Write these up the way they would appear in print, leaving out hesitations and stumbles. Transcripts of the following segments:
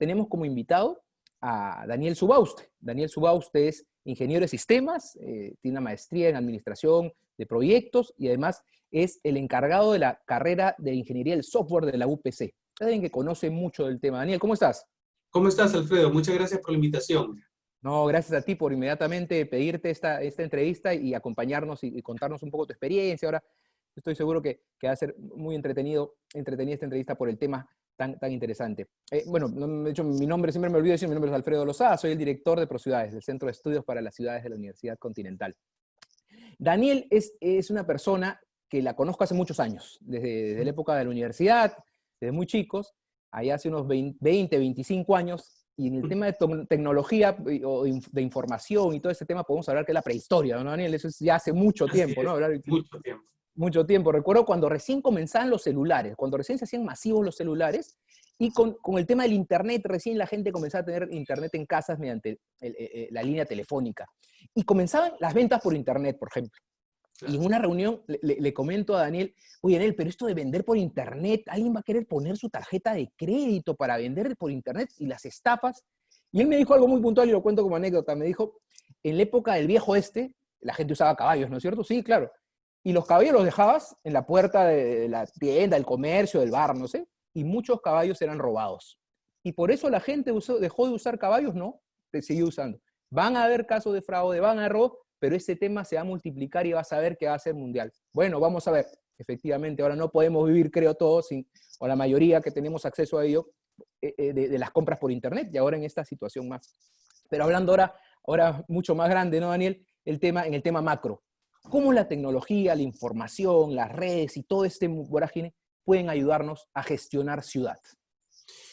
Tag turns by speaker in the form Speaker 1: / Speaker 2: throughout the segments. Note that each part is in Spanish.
Speaker 1: tenemos como invitado a Daniel Subauste. Daniel Subauste es ingeniero de sistemas, tiene una maestría en administración de proyectos y además es el encargado de la carrera de ingeniería del software de la UPC. Es alguien que conoce mucho del tema. Daniel, ¿cómo estás?
Speaker 2: ¿Cómo estás, Alfredo? Muchas gracias por la invitación.
Speaker 1: No, gracias a ti por inmediatamente pedirte esta entrevista y acompañarnos y contarnos un poco tu experiencia. Ahora estoy seguro que va a ser muy entretenida esta entrevista por el tema tan interesante. Bueno, de hecho, mi nombre, siempre me olvido decir, mi nombre es Alfredo Lozada, soy el director de ProCiudades, del Centro de Estudios para las Ciudades de la Universidad Continental. Daniel es una persona que la conozco hace muchos años, desde la época de la universidad, desde muy chicos, allá hace unos 20, 25 años, y en el tema de tecnología o de información y todo ese tema podemos hablar que es la prehistoria, ¿no, Daniel? Eso es ya hace mucho tiempo, ¿no? Hablar,
Speaker 2: mucho tiempo.
Speaker 1: Mucho tiempo. Recuerdo cuando recién comenzaban los celulares, cuando recién se hacían masivos los celulares, y con el tema del internet, recién la gente comenzaba a tener internet en casas mediante la línea telefónica. Y comenzaban las ventas por internet, por ejemplo. Claro. Y en una reunión le comento a Daniel, oye, Daniel, pero esto de vender por internet, ¿alguien va a querer poner su tarjeta de crédito para vender por internet y las estafas? Y él me dijo algo muy puntual y lo cuento como anécdota. Me dijo, en la época del viejo este, la gente usaba caballos, ¿no es cierto? Sí, claro. Y los caballos los dejabas en la puerta de la tienda, del comercio, del bar, no sé, y muchos caballos eran robados. Y por eso la gente dejó de usar caballos, ¿no? Siguió usando. Van a haber casos de fraude, van a haber robo, pero ese tema se va a multiplicar y vas a ver que va a ser mundial. Bueno, vamos a ver. Efectivamente, ahora no podemos vivir, creo, todos, o la mayoría que tenemos acceso a ello, de las compras por internet, y ahora en esta situación más. Pero hablando ahora mucho más grande, ¿no, Daniel? En el tema macro. ¿Cómo la tecnología, la información, las redes y todo este vorágine pueden ayudarnos a gestionar ciudad?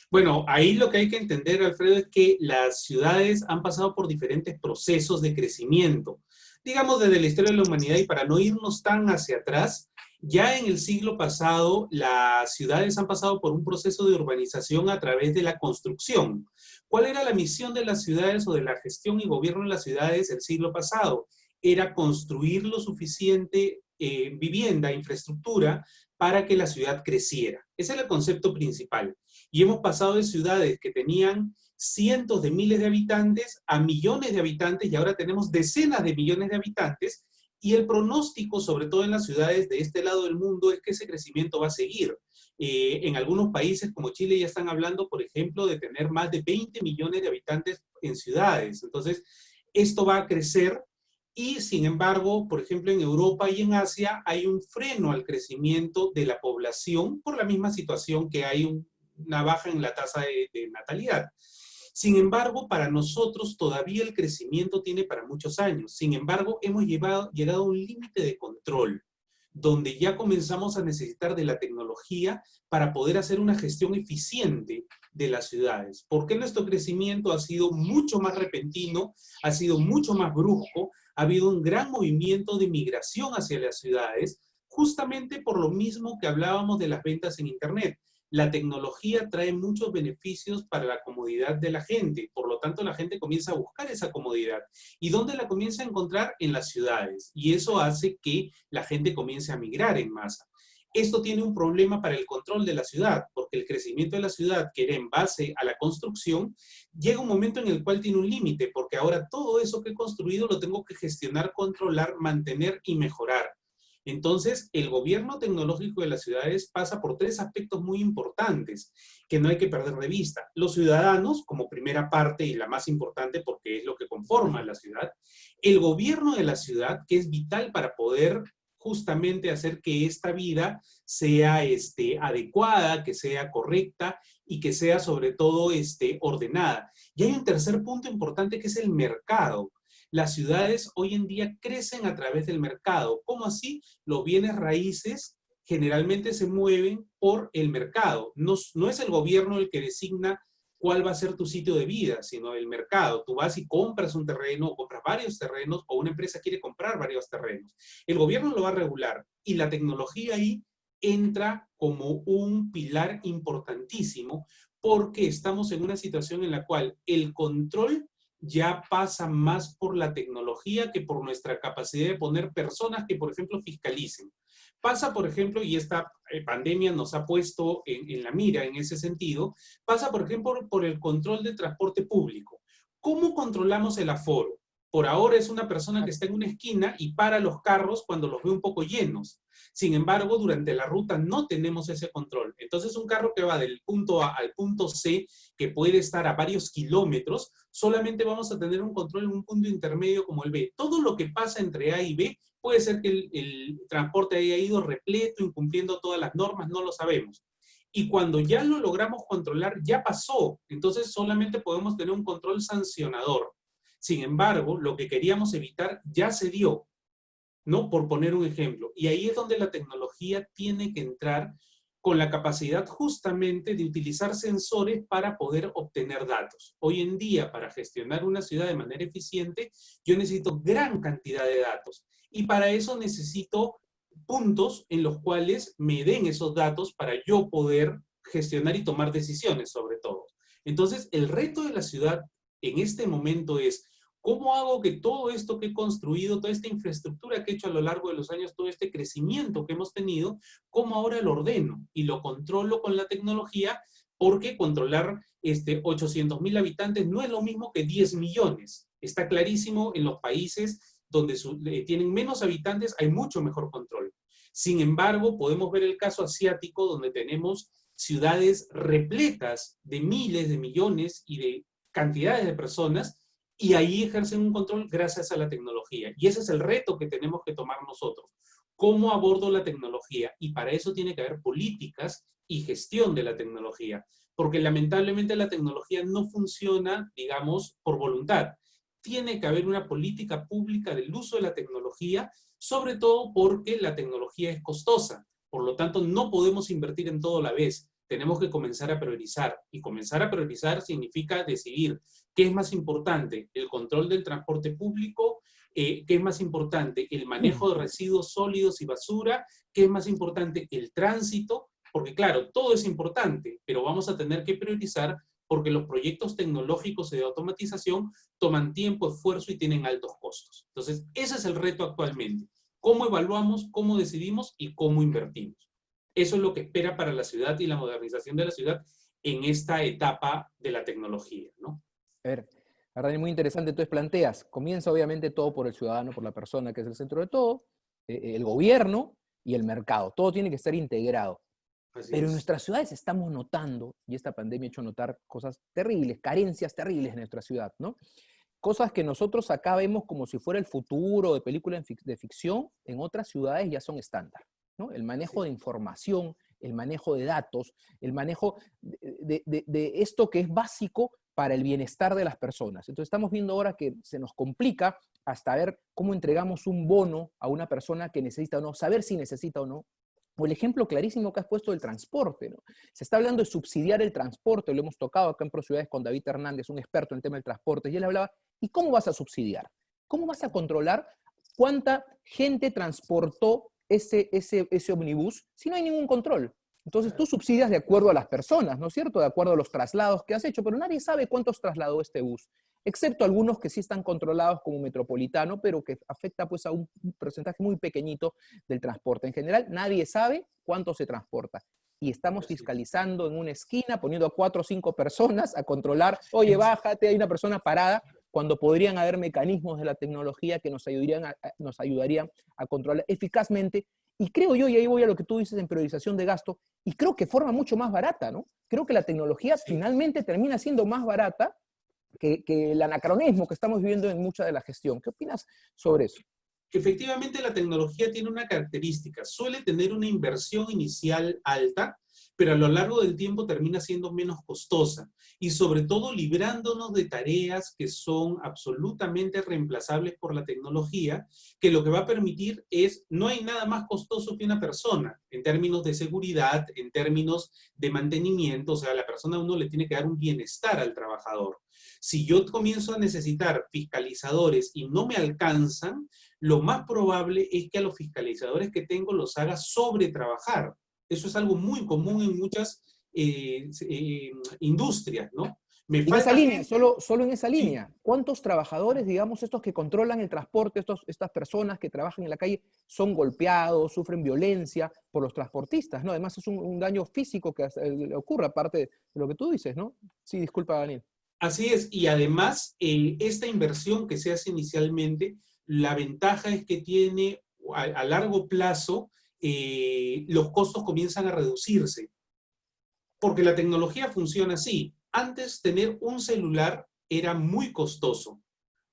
Speaker 2: Bueno, ahí lo que hay que entender, Alfredo, es que las ciudades han pasado por diferentes procesos de crecimiento. Digamos, desde la historia de la humanidad, y para no irnos tan hacia atrás, ya en el siglo pasado, las ciudades han pasado por un proceso de urbanización a través de la construcción. ¿Cuál era la misión de las ciudades o de la gestión y gobierno de las ciudades el siglo pasado? Era construir lo suficiente vivienda, infraestructura, para que la ciudad creciera. Ese era el concepto principal. Y hemos pasado de ciudades que tenían cientos de miles de habitantes a millones de habitantes, y ahora tenemos decenas de millones de habitantes, y el pronóstico, sobre todo en las ciudades de este lado del mundo, es que ese crecimiento va a seguir. En algunos países como Chile ya están hablando, por ejemplo, de tener más de 20 millones de habitantes en ciudades. Entonces, esto va a crecer. Y sin embargo, por ejemplo, en Europa y en Asia hay un freno al crecimiento de la población por la misma situación que hay una baja en la tasa de natalidad. Sin embargo, para nosotros todavía el crecimiento tiene para muchos años. Sin embargo, hemos llegado a un límite de control, donde ya comenzamos a necesitar de la tecnología para poder hacer una gestión eficiente de las ciudades. Porque nuestro crecimiento ha sido mucho más repentino, ha sido mucho más brusco, ha habido un gran movimiento de migración hacia las ciudades, justamente por lo mismo que hablábamos de las ventas en Internet. La tecnología trae muchos beneficios para la comodidad de la gente, por lo tanto la gente comienza a buscar esa comodidad. ¿Y dónde la comienza a encontrar? En las ciudades. Y eso hace que la gente comience a migrar en masa. Esto tiene un problema para el control de la ciudad, porque el crecimiento de la ciudad, que era en base a la construcción, llega un momento en el cual tiene un límite, porque ahora todo eso que he construido lo tengo que gestionar, controlar, mantener y mejorar. Entonces, el gobierno tecnológico de las ciudades pasa por tres aspectos muy importantes que no hay que perder de vista. Los ciudadanos, como primera parte y la más importante porque es lo que conforma la ciudad. El gobierno de la ciudad, que es vital para poder justamente hacer que esta vida sea adecuada, que sea correcta y que sea sobre todo ordenada. Y hay un tercer punto importante que es el mercado. Las ciudades hoy en día crecen a través del mercado. ¿Cómo así? Los bienes raíces generalmente se mueven por el mercado. No es el gobierno el que designa cuál va a ser tu sitio de vida, sino el mercado. Tú vas y compras un terreno, o compras varios terrenos, o una empresa quiere comprar varios terrenos. El gobierno lo va a regular y la tecnología ahí entra como un pilar importantísimo porque estamos en una situación en la cual el control ya pasa más por la tecnología que por nuestra capacidad de poner personas que, por ejemplo, fiscalicen. Pasa, por ejemplo, y esta pandemia nos ha puesto en la mira en ese sentido, pasa, por ejemplo, por el control del transporte público. ¿Cómo controlamos el aforo? Por ahora es una persona que está en una esquina y para los carros cuando los ve un poco llenos. Sin embargo, durante la ruta no tenemos ese control. Entonces, un carro que va del punto A al punto C, que puede estar a varios kilómetros, solamente vamos a tener un control en un punto intermedio como el B. Todo lo que pasa entre A y B puede ser que el transporte haya ido repleto, incumpliendo todas las normas, no lo sabemos. Y cuando ya lo logramos controlar, ya pasó. Entonces solamente podemos tener un control sancionador. Sin embargo, lo que queríamos evitar ya se dio, ¿no? Por poner un ejemplo. Y ahí es donde la tecnología tiene que entrar con la capacidad justamente de utilizar sensores para poder obtener datos. Hoy en día, para gestionar una ciudad de manera eficiente, yo necesito gran cantidad de datos. Y para eso necesito puntos en los cuales me den esos datos para yo poder gestionar y tomar decisiones sobre todo. Entonces, el reto de la ciudad en este momento es ¿cómo hago que todo esto que he construido, toda esta infraestructura que he hecho a lo largo de los años, todo este crecimiento que hemos tenido, cómo ahora lo ordeno y lo controlo con la tecnología? Porque controlar 800.000 habitantes no es lo mismo que 10 millones. Está clarísimo en los países donde tienen menos habitantes, hay mucho mejor control. Sin embargo, podemos ver el caso asiático donde tenemos ciudades repletas de miles de millones y de cantidades de personas y ahí ejercen un control gracias a la tecnología. Y ese es el reto que tenemos que tomar nosotros. ¿Cómo abordo la tecnología? Y para eso tiene que haber políticas y gestión de la tecnología. Porque lamentablemente la tecnología no funciona, digamos, por voluntad. Tiene que haber una política pública del uso de la tecnología, sobre todo porque la tecnología es costosa. Por lo tanto, no podemos invertir en todo a la vez. Tenemos que comenzar a priorizar. Y comenzar a priorizar significa decidir qué es más importante, el control del transporte público, qué es más importante, el manejo de residuos sólidos y basura, qué es más importante, el tránsito, porque claro, todo es importante, pero vamos a tener que priorizar porque los proyectos tecnológicos y de automatización toman tiempo, esfuerzo y tienen altos costos. Entonces, ese es el reto actualmente. ¿Cómo evaluamos, cómo decidimos y cómo invertimos? Eso es lo que espera para la ciudad y la modernización de la ciudad en esta etapa de la tecnología, ¿no?
Speaker 1: A ver, la verdad es muy interesante. Entonces planteas, comienza obviamente todo por el ciudadano, por la persona que es el centro de todo, el gobierno y el mercado. Todo tiene que estar integrado.
Speaker 2: Así
Speaker 1: Pero en
Speaker 2: es.
Speaker 1: nuestras ciudades estamos notando, y esta pandemia ha hecho notar cosas terribles, carencias terribles en nuestra ciudad, ¿no? Cosas que nosotros acá vemos como si fuera el futuro de película de ficción, en otras ciudades ya son estándar, ¿no? El manejo de información, el manejo de datos, el manejo de esto que es básico para el bienestar de las personas. Entonces estamos viendo ahora que se nos complica hasta ver cómo entregamos un bono a una persona que necesita o no, saber si necesita o no. O el ejemplo clarísimo que has puesto del transporte, ¿no? Se está hablando de subsidiar el transporte, lo hemos tocado acá en ProCiudades con David Hernández, un experto en el tema del transporte, y él hablaba, ¿y cómo vas a subsidiar? ¿Cómo vas a controlar cuánta gente transportó ese omnibus si no hay ningún control? Entonces tú subsidias de acuerdo a las personas, ¿no es cierto? De acuerdo a los traslados que has hecho, pero nadie sabe cuántos trasladó este bus, excepto algunos que sí están controlados como Metropolitano, pero que afecta pues a un porcentaje muy pequeñito del transporte. En general, nadie sabe cuánto se transporta. Y estamos fiscalizando en una esquina, poniendo a 4 o 5 personas a controlar, oye, bájate, hay una persona parada, cuando podrían haber mecanismos de la tecnología que nos ayudarían a controlar eficazmente. Y creo yo, y ahí voy a lo que tú dices en priorización de gasto, y creo que forma mucho más barata, ¿no? Creo que la tecnología finalmente termina siendo más barata que el anacronismo que estamos viviendo en mucha de la gestión. ¿Qué opinas sobre eso?
Speaker 2: Efectivamente, la tecnología tiene una característica, suele tener una inversión inicial alta, pero a lo largo del tiempo termina siendo menos costosa y sobre todo librándonos de tareas que son absolutamente reemplazables por la tecnología, que lo que va a permitir es, no hay nada más costoso que una persona, en términos de seguridad, en términos de mantenimiento, o sea, la persona a uno le tiene que dar un bienestar al trabajador. Si yo comienzo a necesitar fiscalizadores y no me alcanzan, lo más probable es que a los fiscalizadores que tengo los haga sobretrabajar. Eso es algo muy común en muchas industrias, ¿no? Me
Speaker 1: En esa
Speaker 2: falta
Speaker 1: línea,
Speaker 2: gente.
Speaker 1: solo en esa
Speaker 2: Sí.
Speaker 1: línea, ¿cuántos trabajadores, digamos, estos que controlan el transporte, estas personas que trabajan en la calle, son golpeados, sufren violencia por los transportistas, ¿no? Además es un daño físico que le ocurre, aparte de lo que tú dices, ¿no? Sí, disculpa, Daniel.
Speaker 2: Así es, y además, esta inversión que se hace inicialmente, la ventaja es que tiene a largo plazo, los costos comienzan a reducirse, porque la tecnología funciona así. Antes tener un celular era muy costoso.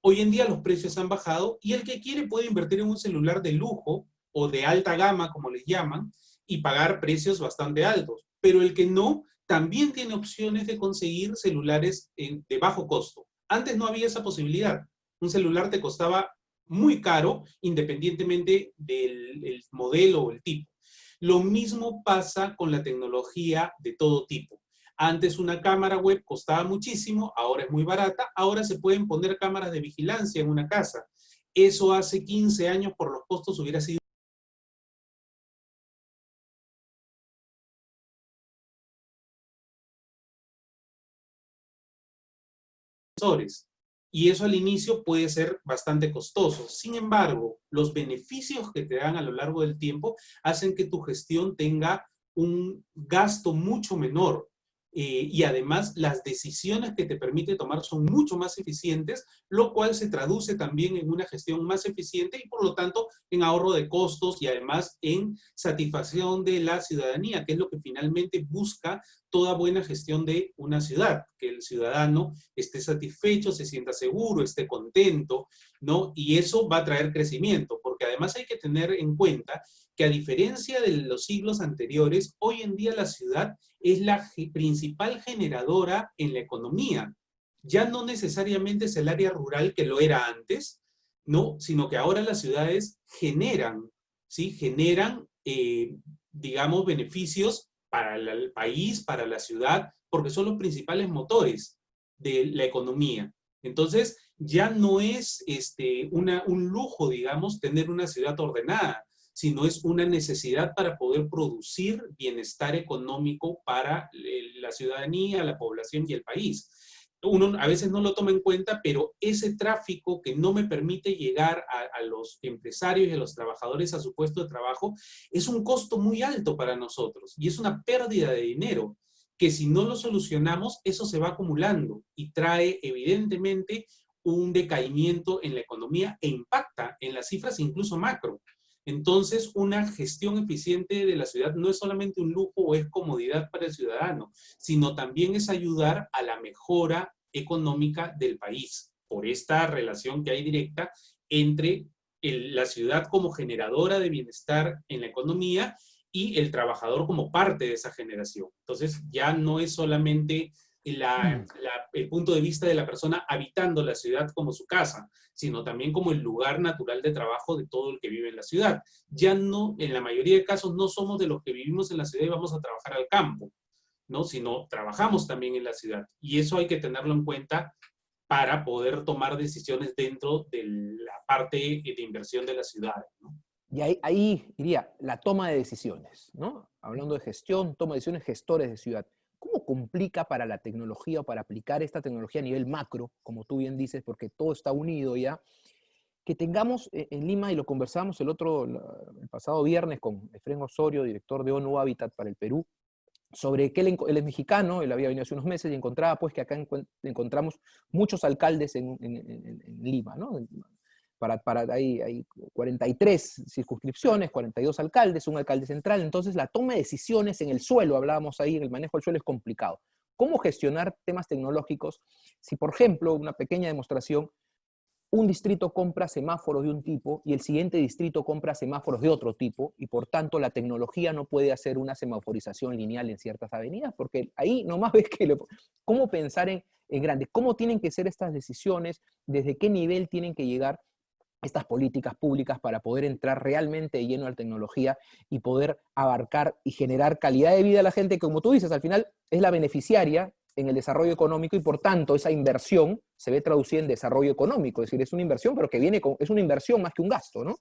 Speaker 2: Hoy en día los precios han bajado y el que quiere puede invertir en un celular de lujo o de alta gama, como les llaman, y pagar precios bastante altos. Pero el que no, también tiene opciones de conseguir celulares de bajo costo. Antes no había esa posibilidad. Un celular te costaba muy caro, independientemente del modelo o el tipo. Lo mismo pasa con la tecnología de todo tipo. Antes una cámara web costaba muchísimo, ahora es muy barata, ahora se pueden poner cámaras de vigilancia en una casa. Eso hace 15 años por los costos hubiera sido sensores. Y eso al inicio puede ser bastante costoso. Sin embargo, los beneficios que te dan a lo largo del tiempo hacen que tu gestión tenga un gasto mucho menor. Y además las decisiones que te permite tomar son mucho más eficientes, lo cual se traduce también en una gestión más eficiente y por lo tanto en ahorro de costos y además en satisfacción de la ciudadanía, que es lo que finalmente busca toda buena gestión de una ciudad, que el ciudadano esté satisfecho, se sienta seguro, esté contento, ¿no? Y eso va a traer crecimiento, porque además hay que tener en cuenta que a diferencia de los siglos anteriores, hoy en día la ciudad es la principal generadora en la economía. Ya no necesariamente es el área rural que lo era antes, ¿no? Sino que ahora las ciudades generan, ¿sí? Generan, digamos, beneficios para el país, para la ciudad, porque son los principales motores de la economía. Entonces, ya no es un lujo, digamos, tener una ciudad ordenada, sino es una necesidad para poder producir bienestar económico para la ciudadanía, la población y el país. Uno a veces no lo toma en cuenta, pero ese tráfico que no me permite llegar a los empresarios y a los trabajadores a su puesto de trabajo es un costo muy alto para nosotros y es una pérdida de dinero que si no lo solucionamos, eso se va acumulando y trae evidentemente un decaimiento en la economía e impacta en las cifras incluso macro. Entonces, una gestión eficiente de la ciudad no es solamente un lujo o es comodidad para el ciudadano, sino también es ayudar a la mejora económica del país, por esta relación que hay directa entre la ciudad como generadora de bienestar en la economía y el trabajador como parte de esa generación. Entonces, ya no es solamente el punto de vista de la persona habitando la ciudad como su casa, sino también como el lugar natural de trabajo de todo el que vive en la ciudad. Ya no, en la mayoría de casos, no somos de los que vivimos en la ciudad y vamos a trabajar al campo, ¿no? Sino trabajamos también en la ciudad. Y eso hay que tenerlo en cuenta para poder tomar decisiones dentro de la parte de inversión de las ciudades, ¿no?
Speaker 1: Y ahí iría la toma de decisiones, ¿no? Hablando de gestión, toma de decisiones, gestores de ciudad. ¿Cómo complica para la tecnología o para aplicar esta tecnología a nivel macro, como tú bien dices, porque todo está unido ya, que tengamos en Lima, y lo conversamos el pasado viernes con Efrén Osorio, director de ONU Habitat para el Perú, sobre que él es mexicano, él había venido hace unos meses y encontraba pues que acá encontramos muchos alcaldes en Lima, ¿no? Hay 43 circunscripciones, 42 alcaldes, un alcalde central, entonces la toma de decisiones en el suelo, hablábamos ahí, en el manejo del suelo es complicado. ¿Cómo gestionar temas tecnológicos? Si, por ejemplo, una pequeña demostración, un distrito compra semáforos de un tipo y el siguiente distrito compra semáforos de otro tipo y por tanto la tecnología no puede hacer una semaforización lineal en ciertas avenidas porque ahí nomás ves que cómo pensar en grande, cómo tienen que ser estas decisiones, desde qué nivel tienen que llegar estas políticas públicas para poder entrar realmente de lleno a la tecnología y poder abarcar y generar calidad de vida a la gente, que como tú dices, al final es la beneficiaria en el desarrollo económico y por tanto esa inversión se ve traducida en desarrollo económico, es decir, es una inversión, pero que es una inversión más que un gasto, ¿no?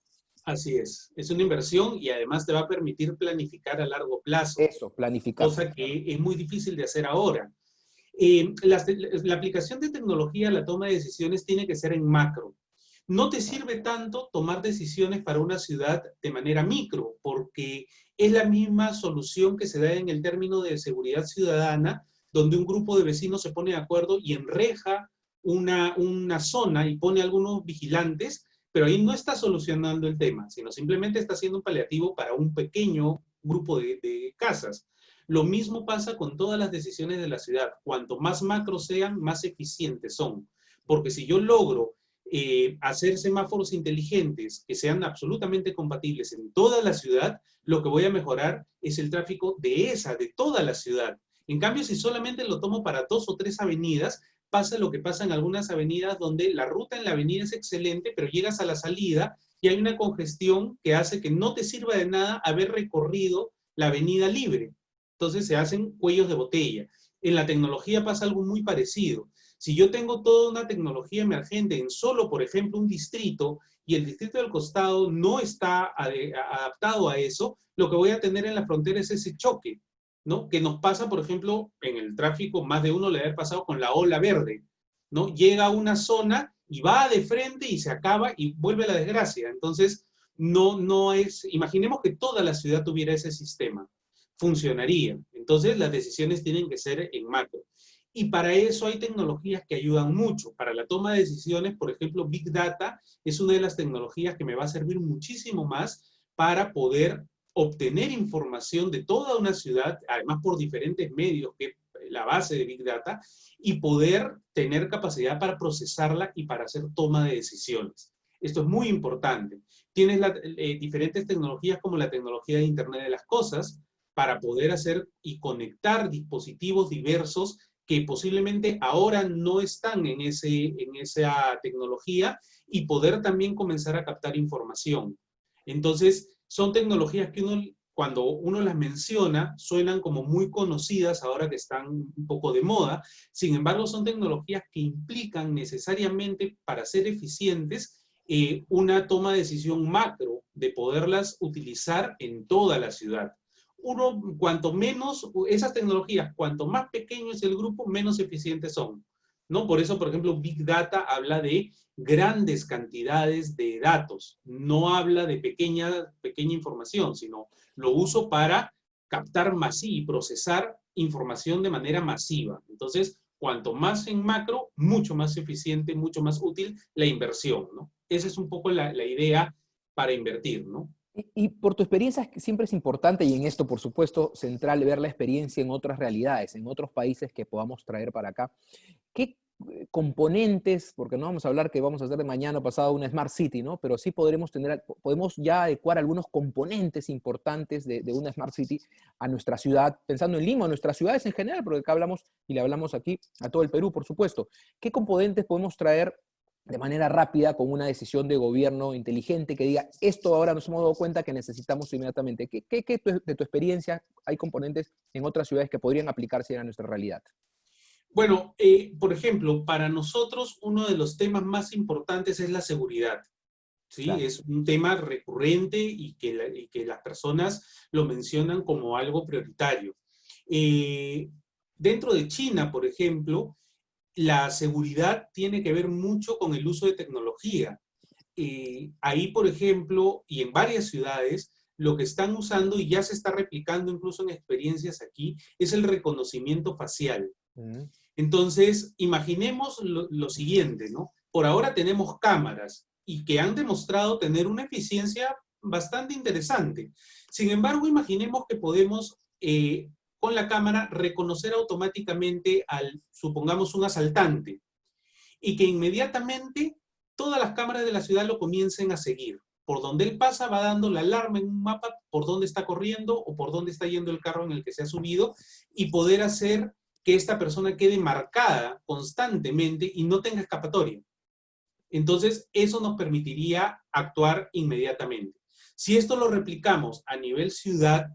Speaker 2: Así es una inversión y además te va a permitir planificar a largo plazo,
Speaker 1: Eso, planificar.
Speaker 2: cosa que es muy difícil de hacer ahora. La aplicación de tecnología a la toma de decisiones tiene que ser en macro. No te sirve tanto tomar decisiones para una ciudad de manera micro, porque es la misma solución que se da en el término de seguridad ciudadana, donde un grupo de vecinos se pone de acuerdo y enreja una zona y pone algunos vigilantes, pero ahí no está solucionando el tema, sino simplemente está haciendo un paliativo para un pequeño grupo de casas. Lo mismo pasa con todas las decisiones de la ciudad. Cuanto más macro sean, más eficientes son. Porque si yo logro hacer semáforos inteligentes que sean absolutamente compatibles en toda la ciudad, lo que voy a mejorar es el tráfico de toda la ciudad. En cambio, si solamente lo tomo para 2 o 3 avenidas, pasa lo que pasa en algunas avenidas donde la ruta en la avenida es excelente, pero llegas a la salida y hay una congestión que hace que no te sirva de nada haber recorrido la avenida libre. Entonces se hacen cuellos de botella. En la tecnología pasa algo muy parecido. Si yo tengo toda una tecnología emergente en solo, por ejemplo, un distrito, y el distrito del costado no está adaptado a eso, lo que voy a tener en la frontera es ese choque, ¿no? Que nos pasa, por ejemplo, en el tráfico, más de uno le ha pasado con la ola verde, ¿no? Llega a una zona y va de frente y se acaba y vuelve la desgracia. Entonces, no es, imaginemos que toda la ciudad tuviera ese sistema, funcionaría. Entonces, las decisiones tienen que ser en macro. Y para eso hay tecnologías que ayudan mucho. Para la toma de decisiones, por ejemplo, Big Data es una de las tecnologías que me va a servir muchísimo más para poder obtener información de toda una ciudad, además por diferentes medios, que la base de Big Data, y poder tener capacidad para procesarla y para hacer toma de decisiones. Esto es muy importante. Tienes diferentes tecnologías como la tecnología de Internet de las Cosas para poder hacer y conectar dispositivos diversos que posiblemente ahora no están en esa tecnología y poder también comenzar a captar información. Entonces, son tecnologías que cuando uno las menciona, suenan como muy conocidas ahora que están un poco de moda. Sin embargo, son tecnologías que implican necesariamente, para ser eficientes, una toma de decisión macro de poderlas utilizar en toda la ciudad. Cuanto menos, esas tecnologías, cuanto más pequeño es el grupo, menos eficientes son, ¿no? Por eso, por ejemplo, Big Data habla de grandes cantidades de datos, no habla de pequeña información, sino lo uso para captar y procesar información de manera masiva. Entonces, cuanto más en macro, mucho más eficiente, mucho más útil la inversión, ¿no? Esa es un poco la idea para invertir, ¿no?
Speaker 1: Y por tu experiencia siempre es importante, y en esto, por supuesto, central, ver la experiencia en otras realidades, en otros países que podamos traer para acá. ¿Qué componentes, porque no vamos a hablar que vamos a hacer de mañana o pasado una Smart City, ¿no? Pero sí podemos ya adecuar algunos componentes importantes de una Smart City a nuestra ciudad, pensando en Lima, a nuestras ciudades en general, porque acá hablamos y le hablamos aquí a todo el Perú, por supuesto. ¿Qué componentes podemos traer de manera rápida con una decisión de gobierno inteligente que diga, esto ahora nos hemos dado cuenta que necesitamos inmediatamente? ¿Qué de tu experiencia hay componentes en otras ciudades que podrían aplicarse a nuestra realidad?
Speaker 2: Bueno, por ejemplo, para nosotros uno de los temas más importantes es la seguridad. ¿Sí?
Speaker 1: Claro.
Speaker 2: Es un tema recurrente y que las personas lo mencionan como algo prioritario. Eh, Dentro de China, por ejemplo, la seguridad tiene que ver mucho con el uso de tecnología. Ahí, por ejemplo, y en varias ciudades, lo que están usando y ya se está replicando incluso en experiencias aquí, es el reconocimiento facial.
Speaker 1: Mm.
Speaker 2: Entonces, imaginemos lo siguiente, ¿no? Por ahora tenemos cámaras y que han demostrado tener una eficiencia bastante interesante. Sin embargo, imaginemos que podemos, con la cámara, reconocer automáticamente supongamos, un asaltante y que inmediatamente todas las cámaras de la ciudad lo comiencen a seguir. Por donde él pasa va dando la alarma en un mapa por dónde está corriendo o por dónde está yendo el carro en el que se ha subido y poder hacer que esta persona quede marcada constantemente y no tenga escapatoria. Entonces, eso nos permitiría actuar inmediatamente. Si esto lo replicamos a nivel ciudad,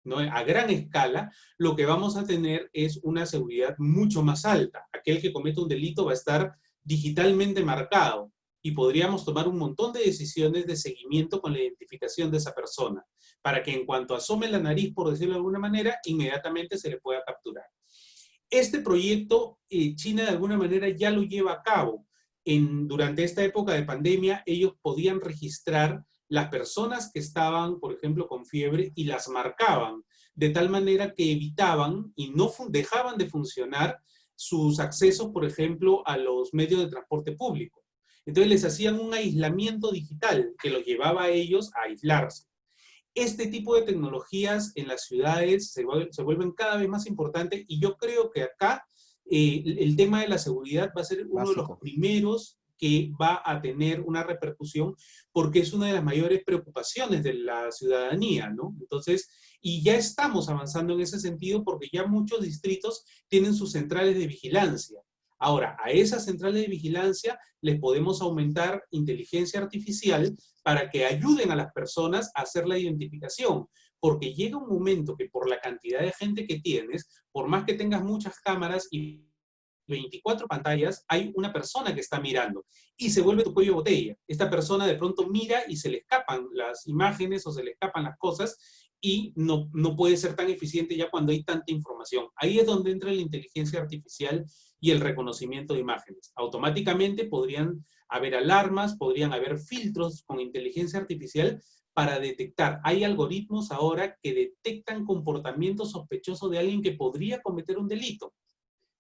Speaker 2: ¿no? A gran escala, lo que vamos a tener es una seguridad mucho más alta. Aquel que comete un delito va a estar digitalmente marcado y podríamos tomar un montón de decisiones de seguimiento con la identificación de esa persona, para que en cuanto asome la nariz, por decirlo de alguna manera, inmediatamente se le pueda capturar. Este proyecto, China de alguna manera ya lo lleva a cabo. Durante esta época de pandemia, ellos podían registrar las personas que estaban, por ejemplo, con fiebre y las marcaban, de tal manera que evitaban y no dejaban de funcionar sus accesos, por ejemplo, a los medios de transporte público. Entonces les hacían un aislamiento digital que los llevaba a ellos a aislarse. Este tipo de tecnologías en las ciudades se vuelven cada vez más importantes y yo creo que acá el tema de la seguridad va a ser uno de los
Speaker 1: Básico.
Speaker 2: primeros que va a tener una repercusión porque es una de las mayores preocupaciones de la ciudadanía, ¿no? Entonces, y ya estamos avanzando en ese sentido porque ya muchos distritos tienen sus centrales de vigilancia. Ahora, a esas centrales de vigilancia les podemos aumentar inteligencia artificial para que ayuden a las personas a hacer la identificación. Porque llega un momento que por la cantidad de gente que tienes, por más que tengas muchas cámaras y 24 pantallas, hay una persona que está mirando y se vuelve tu cuello de botella. Esta persona de pronto mira y se le escapan las imágenes o se le escapan las cosas y no puede ser tan eficiente ya cuando hay tanta información. Ahí es donde entra la inteligencia artificial y el reconocimiento de imágenes. Automáticamente podrían haber alarmas, podrían haber filtros con inteligencia artificial para detectar. Hay algoritmos ahora que detectan comportamiento sospechoso de alguien que podría cometer un delito.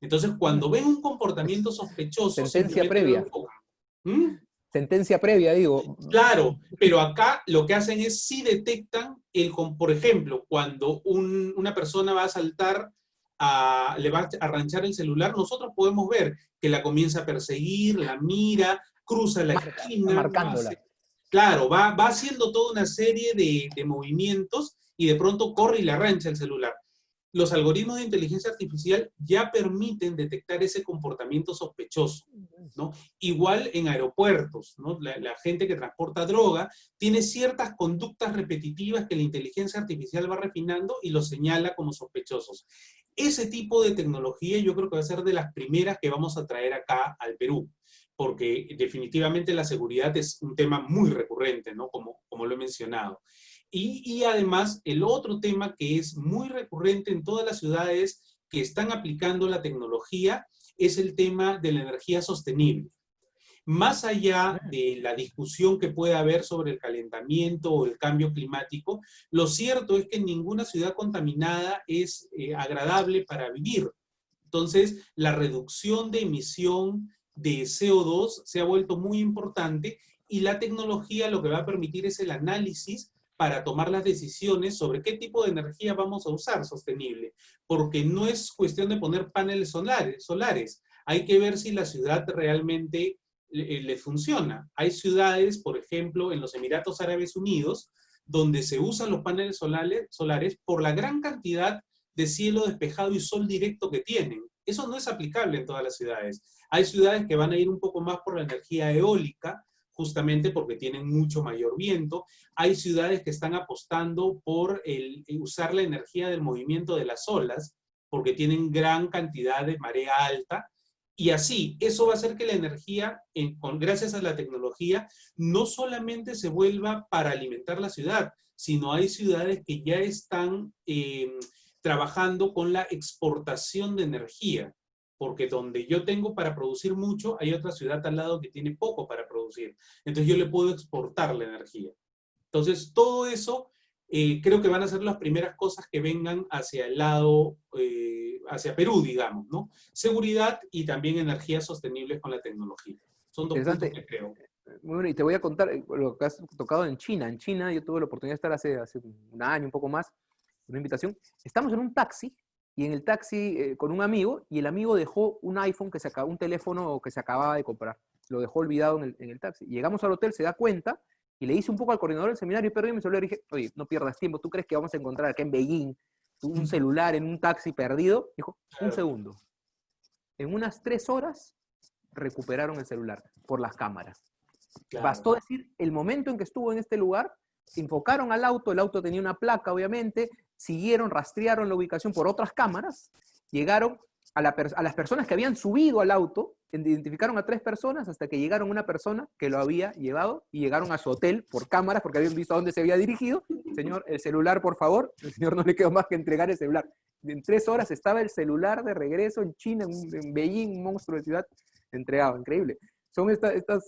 Speaker 2: Entonces, cuando ven un comportamiento
Speaker 1: Es
Speaker 2: sospechoso,
Speaker 1: sentencia
Speaker 2: simplemente lo
Speaker 1: previa.
Speaker 2: enfocan. ¿Mm?
Speaker 1: Sentencia previa, digo.
Speaker 2: Claro, pero acá lo que hacen es sí detectan, por ejemplo, cuando una persona va a saltar, le va a arranchar el celular, nosotros podemos ver que la comienza a perseguir, la mira, cruza la
Speaker 1: Está
Speaker 2: esquina,
Speaker 1: marcándola.
Speaker 2: claro, va haciendo toda una serie de movimientos y de pronto corre y le arrancha el celular. Los algoritmos de inteligencia artificial ya permiten detectar ese comportamiento sospechoso, ¿no? Igual en aeropuertos, ¿no? La gente que transporta droga tiene ciertas conductas repetitivas que la inteligencia artificial va refinando y los señala como sospechosos. Ese tipo de tecnología yo creo que va a ser de las primeras que vamos a traer acá al Perú, porque definitivamente la seguridad es un tema muy recurrente, ¿no? Como lo he mencionado. Y además, el otro tema que es muy recurrente en todas las ciudades que están aplicando la tecnología es el tema de la energía sostenible. Más allá de la discusión que pueda haber sobre el calentamiento o el cambio climático, lo cierto es que ninguna ciudad contaminada es agradable para vivir. Entonces, la reducción de emisión de CO2 se ha vuelto muy importante y la tecnología lo que va a permitir es el análisis para tomar las decisiones sobre qué tipo de energía vamos a usar sostenible, porque no es cuestión de poner paneles solares. Hay que ver si la ciudad realmente le funciona. Hay ciudades, por ejemplo, en los Emiratos Árabes Unidos, donde se usan los paneles solares por la gran cantidad de cielo despejado y sol directo que tienen. Eso no es aplicable en todas las ciudades. Hay ciudades que van a ir un poco más por la energía eólica, justamente porque tienen mucho mayor viento. Hay ciudades que están apostando por usar la energía del movimiento de las olas, porque tienen gran cantidad de marea alta. Y así, eso va a hacer que la energía, gracias a la tecnología, no solamente se vuelva para alimentar la ciudad, sino hay ciudades que ya están trabajando con la exportación de energía, porque donde yo tengo para producir mucho, hay otra ciudad al lado que tiene poco para producir. Entonces yo le puedo exportar la energía. Entonces todo eso creo que van a ser las primeras cosas que vengan hacia el lado, hacia Perú, digamos, ¿no? Seguridad y también energías sostenibles con la tecnología. Son dos puntos que
Speaker 1: Interesante.
Speaker 2: creo.
Speaker 1: Bueno, y te voy a contar lo que has tocado en China. En China yo tuve la oportunidad de estar hace un año, un poco más, una invitación. Estamos en un taxi y en el taxi con un amigo y el amigo dejó un iPhone un teléfono que se acababa de comprar. Lo dejó olvidado en el taxi. Llegamos al hotel, se da cuenta y le hice un poco al coordinador del seminario y perdí mi celular y dije, oye, no pierdas tiempo, ¿tú crees que vamos a encontrar acá en Beijing un celular en un taxi perdido? Dijo, un segundo. En unas 3 horas recuperaron el celular por las cámaras.
Speaker 2: Claro.
Speaker 1: Bastó decir el momento en que estuvo en este lugar, enfocaron al auto, el auto tenía una placa obviamente, siguieron, rastrearon la ubicación por otras cámaras, llegaron a las personas que habían subido al auto, identificaron a 3 personas hasta que llegaron a una persona que lo había llevado y llegaron a su hotel por cámaras porque habían visto a dónde se había dirigido. Señor, el celular, por favor. El señor no le quedó más que entregar el celular. en 3 horas estaba el celular de regreso en China, en Beijing, un monstruo de ciudad, entregado, increíble. Son estas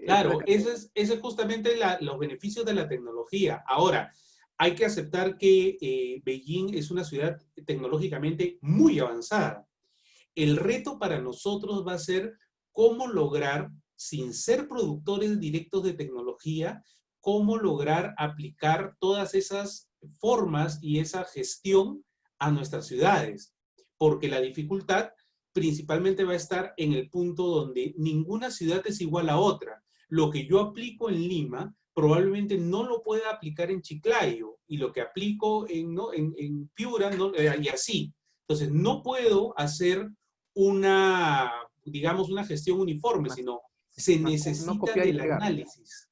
Speaker 2: Claro, ese es justamente los beneficios de la tecnología. Ahora, hay que aceptar que Beijing es una ciudad tecnológicamente muy avanzada. El reto para nosotros va a ser cómo lograr, sin ser productores directos de tecnología, cómo lograr aplicar todas esas formas y esa gestión a nuestras ciudades. Porque la dificultad principalmente va a estar en el punto donde ninguna ciudad es igual a otra. Lo que yo aplico en Lima probablemente no lo pueda aplicar en Chiclayo, y lo que aplico en Piura, no, y así. Entonces, no puedo hacer una, digamos, una gestión uniforme, sino se
Speaker 1: no
Speaker 2: necesita
Speaker 1: copiar y
Speaker 2: del
Speaker 1: pegar.
Speaker 2: análisis,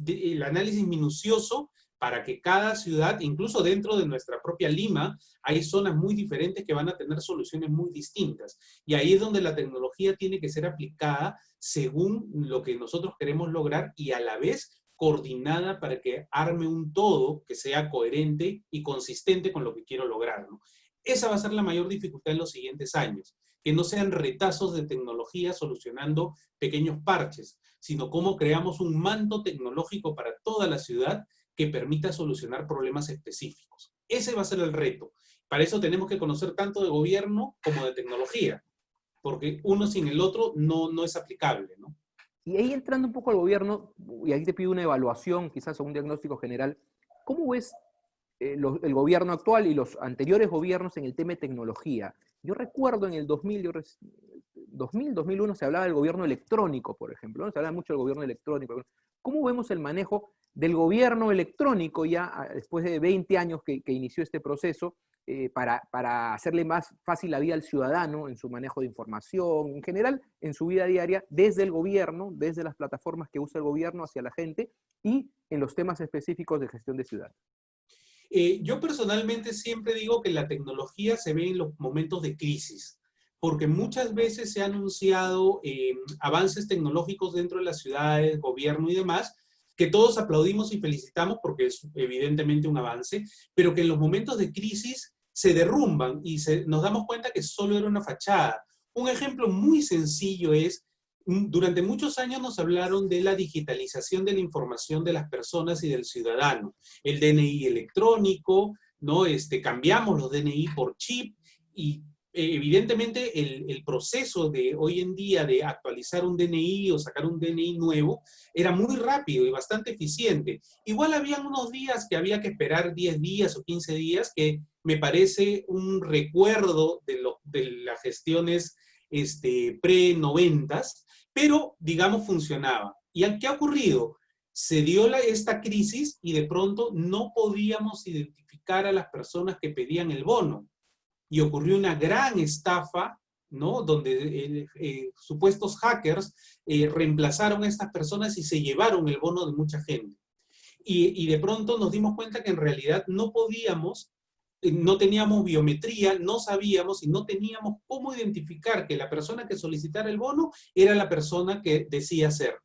Speaker 2: el análisis minucioso para que cada ciudad, incluso dentro de nuestra propia Lima, hay zonas muy diferentes que van a tener soluciones muy distintas. Y ahí es donde la tecnología tiene que ser aplicada según lo que nosotros queremos lograr y a la vez coordinada para que arme un todo que sea coherente y consistente con lo que quiero lograr, ¿no? Esa va a ser la mayor dificultad en los siguientes años, que no sean retazos de tecnología solucionando pequeños parches, sino cómo creamos un manto tecnológico para toda la ciudad que permita solucionar problemas específicos. Ese va a ser el reto. Para eso tenemos que conocer tanto de gobierno como de tecnología, porque uno sin el otro no es aplicable, ¿no?
Speaker 1: Y ahí entrando un poco al gobierno, y ahí te pido una evaluación, quizás o un diagnóstico general, ¿cómo ves el gobierno actual y los anteriores gobiernos en el tema de tecnología? Yo recuerdo en el 2001 se hablaba del gobierno electrónico, por ejemplo, ¿no? Se hablaba mucho del gobierno electrónico. ¿Cómo vemos el manejo del gobierno electrónico ya después de 20 años que inició este proceso para hacerle más fácil la vida al ciudadano en su manejo de información, en general en su vida diaria, desde el gobierno, desde las plataformas que usa el gobierno hacia la gente y en los temas específicos de gestión de ciudad?
Speaker 2: Yo personalmente siempre digo que la tecnología se ve en los momentos de crisis, porque muchas veces se han anunciado avances tecnológicos dentro de las ciudades, gobierno y demás, que todos aplaudimos y felicitamos porque es evidentemente un avance, pero que en los momentos de crisis se derrumban y nos damos cuenta que solo era una fachada. Un ejemplo muy sencillo es, durante muchos años nos hablaron de la digitalización de la información de las personas y del ciudadano. El DNI electrónico, ¿no? Cambiamos los DNI por chip y evidentemente el proceso de hoy en día de actualizar un DNI o sacar un DNI nuevo era muy rápido y bastante eficiente. Igual habían unos días que había que esperar 10 días o 15 días, que me parece un recuerdo de las gestiones pre-90s, pero digamos funcionaba. ¿Y qué ha ocurrido? Se dio esta crisis y de pronto no podíamos identificar a las personas que pedían el bono. Y ocurrió una gran estafa, ¿no? Donde supuestos hackers reemplazaron a estas personas y se llevaron el bono de mucha gente. Y de pronto nos dimos cuenta que en realidad no podíamos, no teníamos biometría, no sabíamos y no teníamos cómo identificar que la persona que solicitara el bono era la persona que decía ser.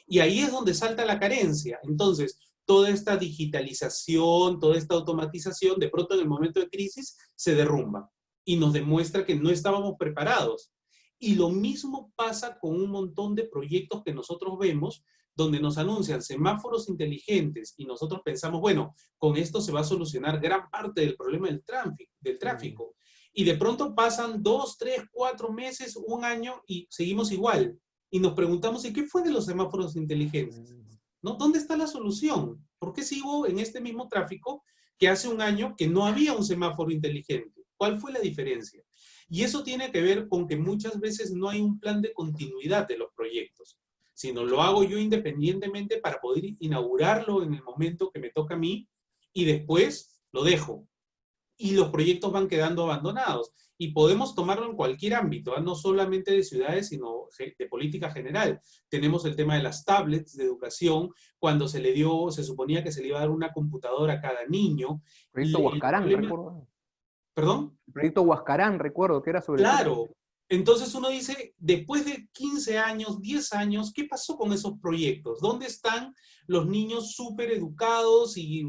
Speaker 2: Y ahí es donde salta la carencia. Entonces, toda esta digitalización, toda esta automatización, de pronto en el momento de crisis se derrumba y nos demuestra que no estábamos preparados. Y lo mismo pasa con un montón de proyectos que nosotros vemos, donde nos anuncian semáforos inteligentes y nosotros pensamos, bueno, con esto se va a solucionar gran parte del problema del tráfico. Y de pronto pasan 2, 3, 4 meses, un año y seguimos igual. Y nos preguntamos, ¿y qué fue de los semáforos inteligentes? ¿No? ¿Dónde está la solución? ¿Por qué sigo en este mismo tráfico que hace un año que no había un semáforo inteligente? ¿Cuál fue la diferencia? Y eso tiene que ver con que muchas veces no hay un plan de continuidad de los proyectos, sino lo hago yo independientemente para poder inaugurarlo en el momento que me toca a mí y después lo dejo. Y los proyectos van quedando abandonados. Y podemos tomarlo en cualquier ámbito, no solamente de ciudades, sino de política general. Tenemos el tema de las tablets de educación, cuando se suponía que se le iba a dar una computadora a cada niño.
Speaker 1: Proyecto Huascarán, recuerdo.
Speaker 2: ¿Perdón?
Speaker 1: El proyecto Huascarán, recuerdo, que era sobre el tema
Speaker 2: Claro, Entonces uno dice, después de 15 años, 10 años, ¿qué pasó con esos proyectos? ¿Dónde están los niños súper educados y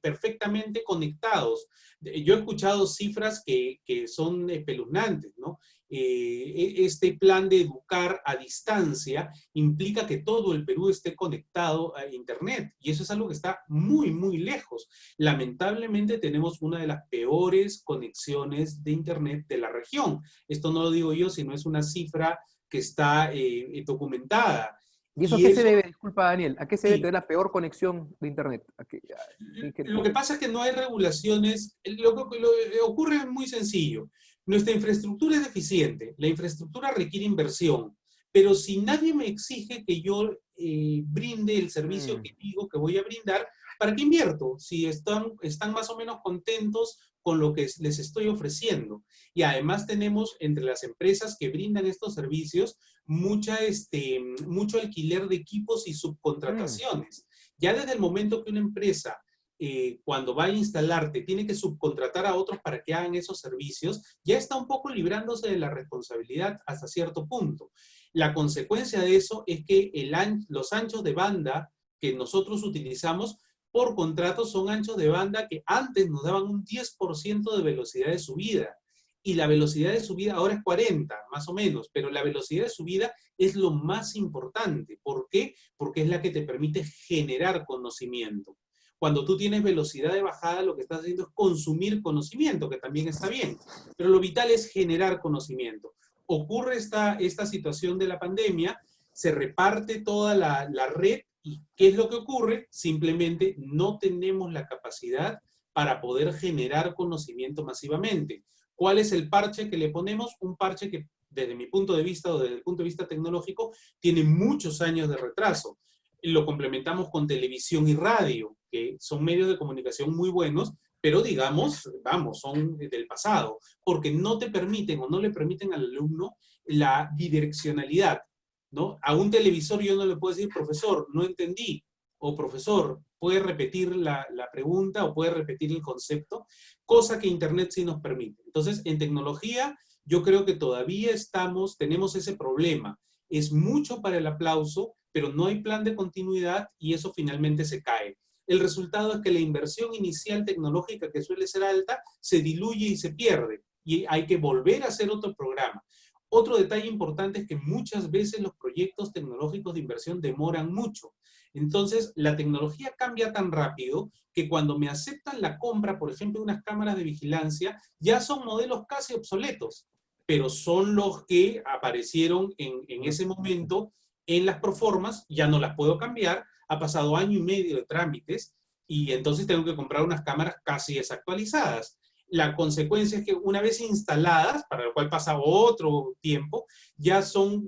Speaker 2: perfectamente conectados? Yo he escuchado cifras que son espeluznantes, ¿no? Este plan de educar a distancia implica que todo el Perú esté conectado a Internet, y eso es algo que está muy, muy lejos. Lamentablemente tenemos una de las peores conexiones de Internet de la región. Esto no lo digo yo, sino es una cifra que está documentada.
Speaker 1: ¿Y eso a
Speaker 2: Y
Speaker 1: qué se
Speaker 2: eso,
Speaker 1: debe, disculpa Daniel, a qué se debe
Speaker 2: sí,
Speaker 1: tener la peor conexión de Internet?
Speaker 2: lo que pasa es que no hay regulaciones. Lo ocurre muy sencillo. Nuestra infraestructura es deficiente. La infraestructura requiere inversión. Pero si nadie me exige que yo brinde el servicio
Speaker 1: Mm,
Speaker 2: que digo que voy a brindar, ¿para qué invierto? Si están más o menos contentos con lo que les estoy ofreciendo. Y además tenemos entre las empresas que brindan estos servicios mucho alquiler de equipos y
Speaker 1: mm.
Speaker 2: subcontrataciones. Ya desde el momento que una empresa, cuando va a instalarte, tiene que subcontratar a otros para que hagan esos servicios, ya está un poco librándose de la responsabilidad hasta cierto punto. La consecuencia de eso es que los anchos de banda que nosotros utilizamos por contrato son anchos de banda que antes nos daban un 10% de velocidad de subida. Y la velocidad de subida ahora es 40, más o menos, pero la velocidad de subida es lo más importante. ¿Por qué? Porque es la que te permite generar conocimiento. Cuando tú tienes velocidad de bajada, lo que estás haciendo es consumir conocimiento, que también está bien, pero lo vital es generar conocimiento. Ocurre esta situación de la pandemia, se reparte toda la red y ¿qué es lo que ocurre? Simplemente no tenemos la capacidad para poder generar conocimiento masivamente. ¿Cuál es el parche que le ponemos? Un parche que desde mi punto de vista o desde el punto de vista tecnológico tiene muchos años de retraso. Lo complementamos con televisión y radio, que son medios de comunicación muy buenos, pero digamos, vamos, son del pasado, porque no te permiten o no le permiten al alumno la bidireccionalidad, ¿no? A un televisor yo no le puedo decir, profesor, no entendí, o profesor, puede repetir la pregunta o puede repetir el concepto, cosa que Internet sí nos permite. Entonces, en tecnología, yo creo que todavía tenemos ese problema. Es mucho para el aplauso, pero no hay plan de continuidad y eso finalmente se cae. El resultado es que la inversión inicial tecnológica, que suele ser alta, se diluye y se pierde. Y hay que volver a hacer otro programa. Otro detalle importante es que muchas veces los proyectos tecnológicos de inversión demoran mucho. Entonces, la tecnología cambia tan rápido que cuando me aceptan la compra, por ejemplo, de unas cámaras de vigilancia, ya son modelos casi obsoletos, pero son los que aparecieron en ese momento en las proformas, ya no las puedo cambiar, ha pasado año y medio de trámites y entonces tengo que comprar unas cámaras casi desactualizadas. La consecuencia es que una vez instaladas, para lo cual pasa otro tiempo,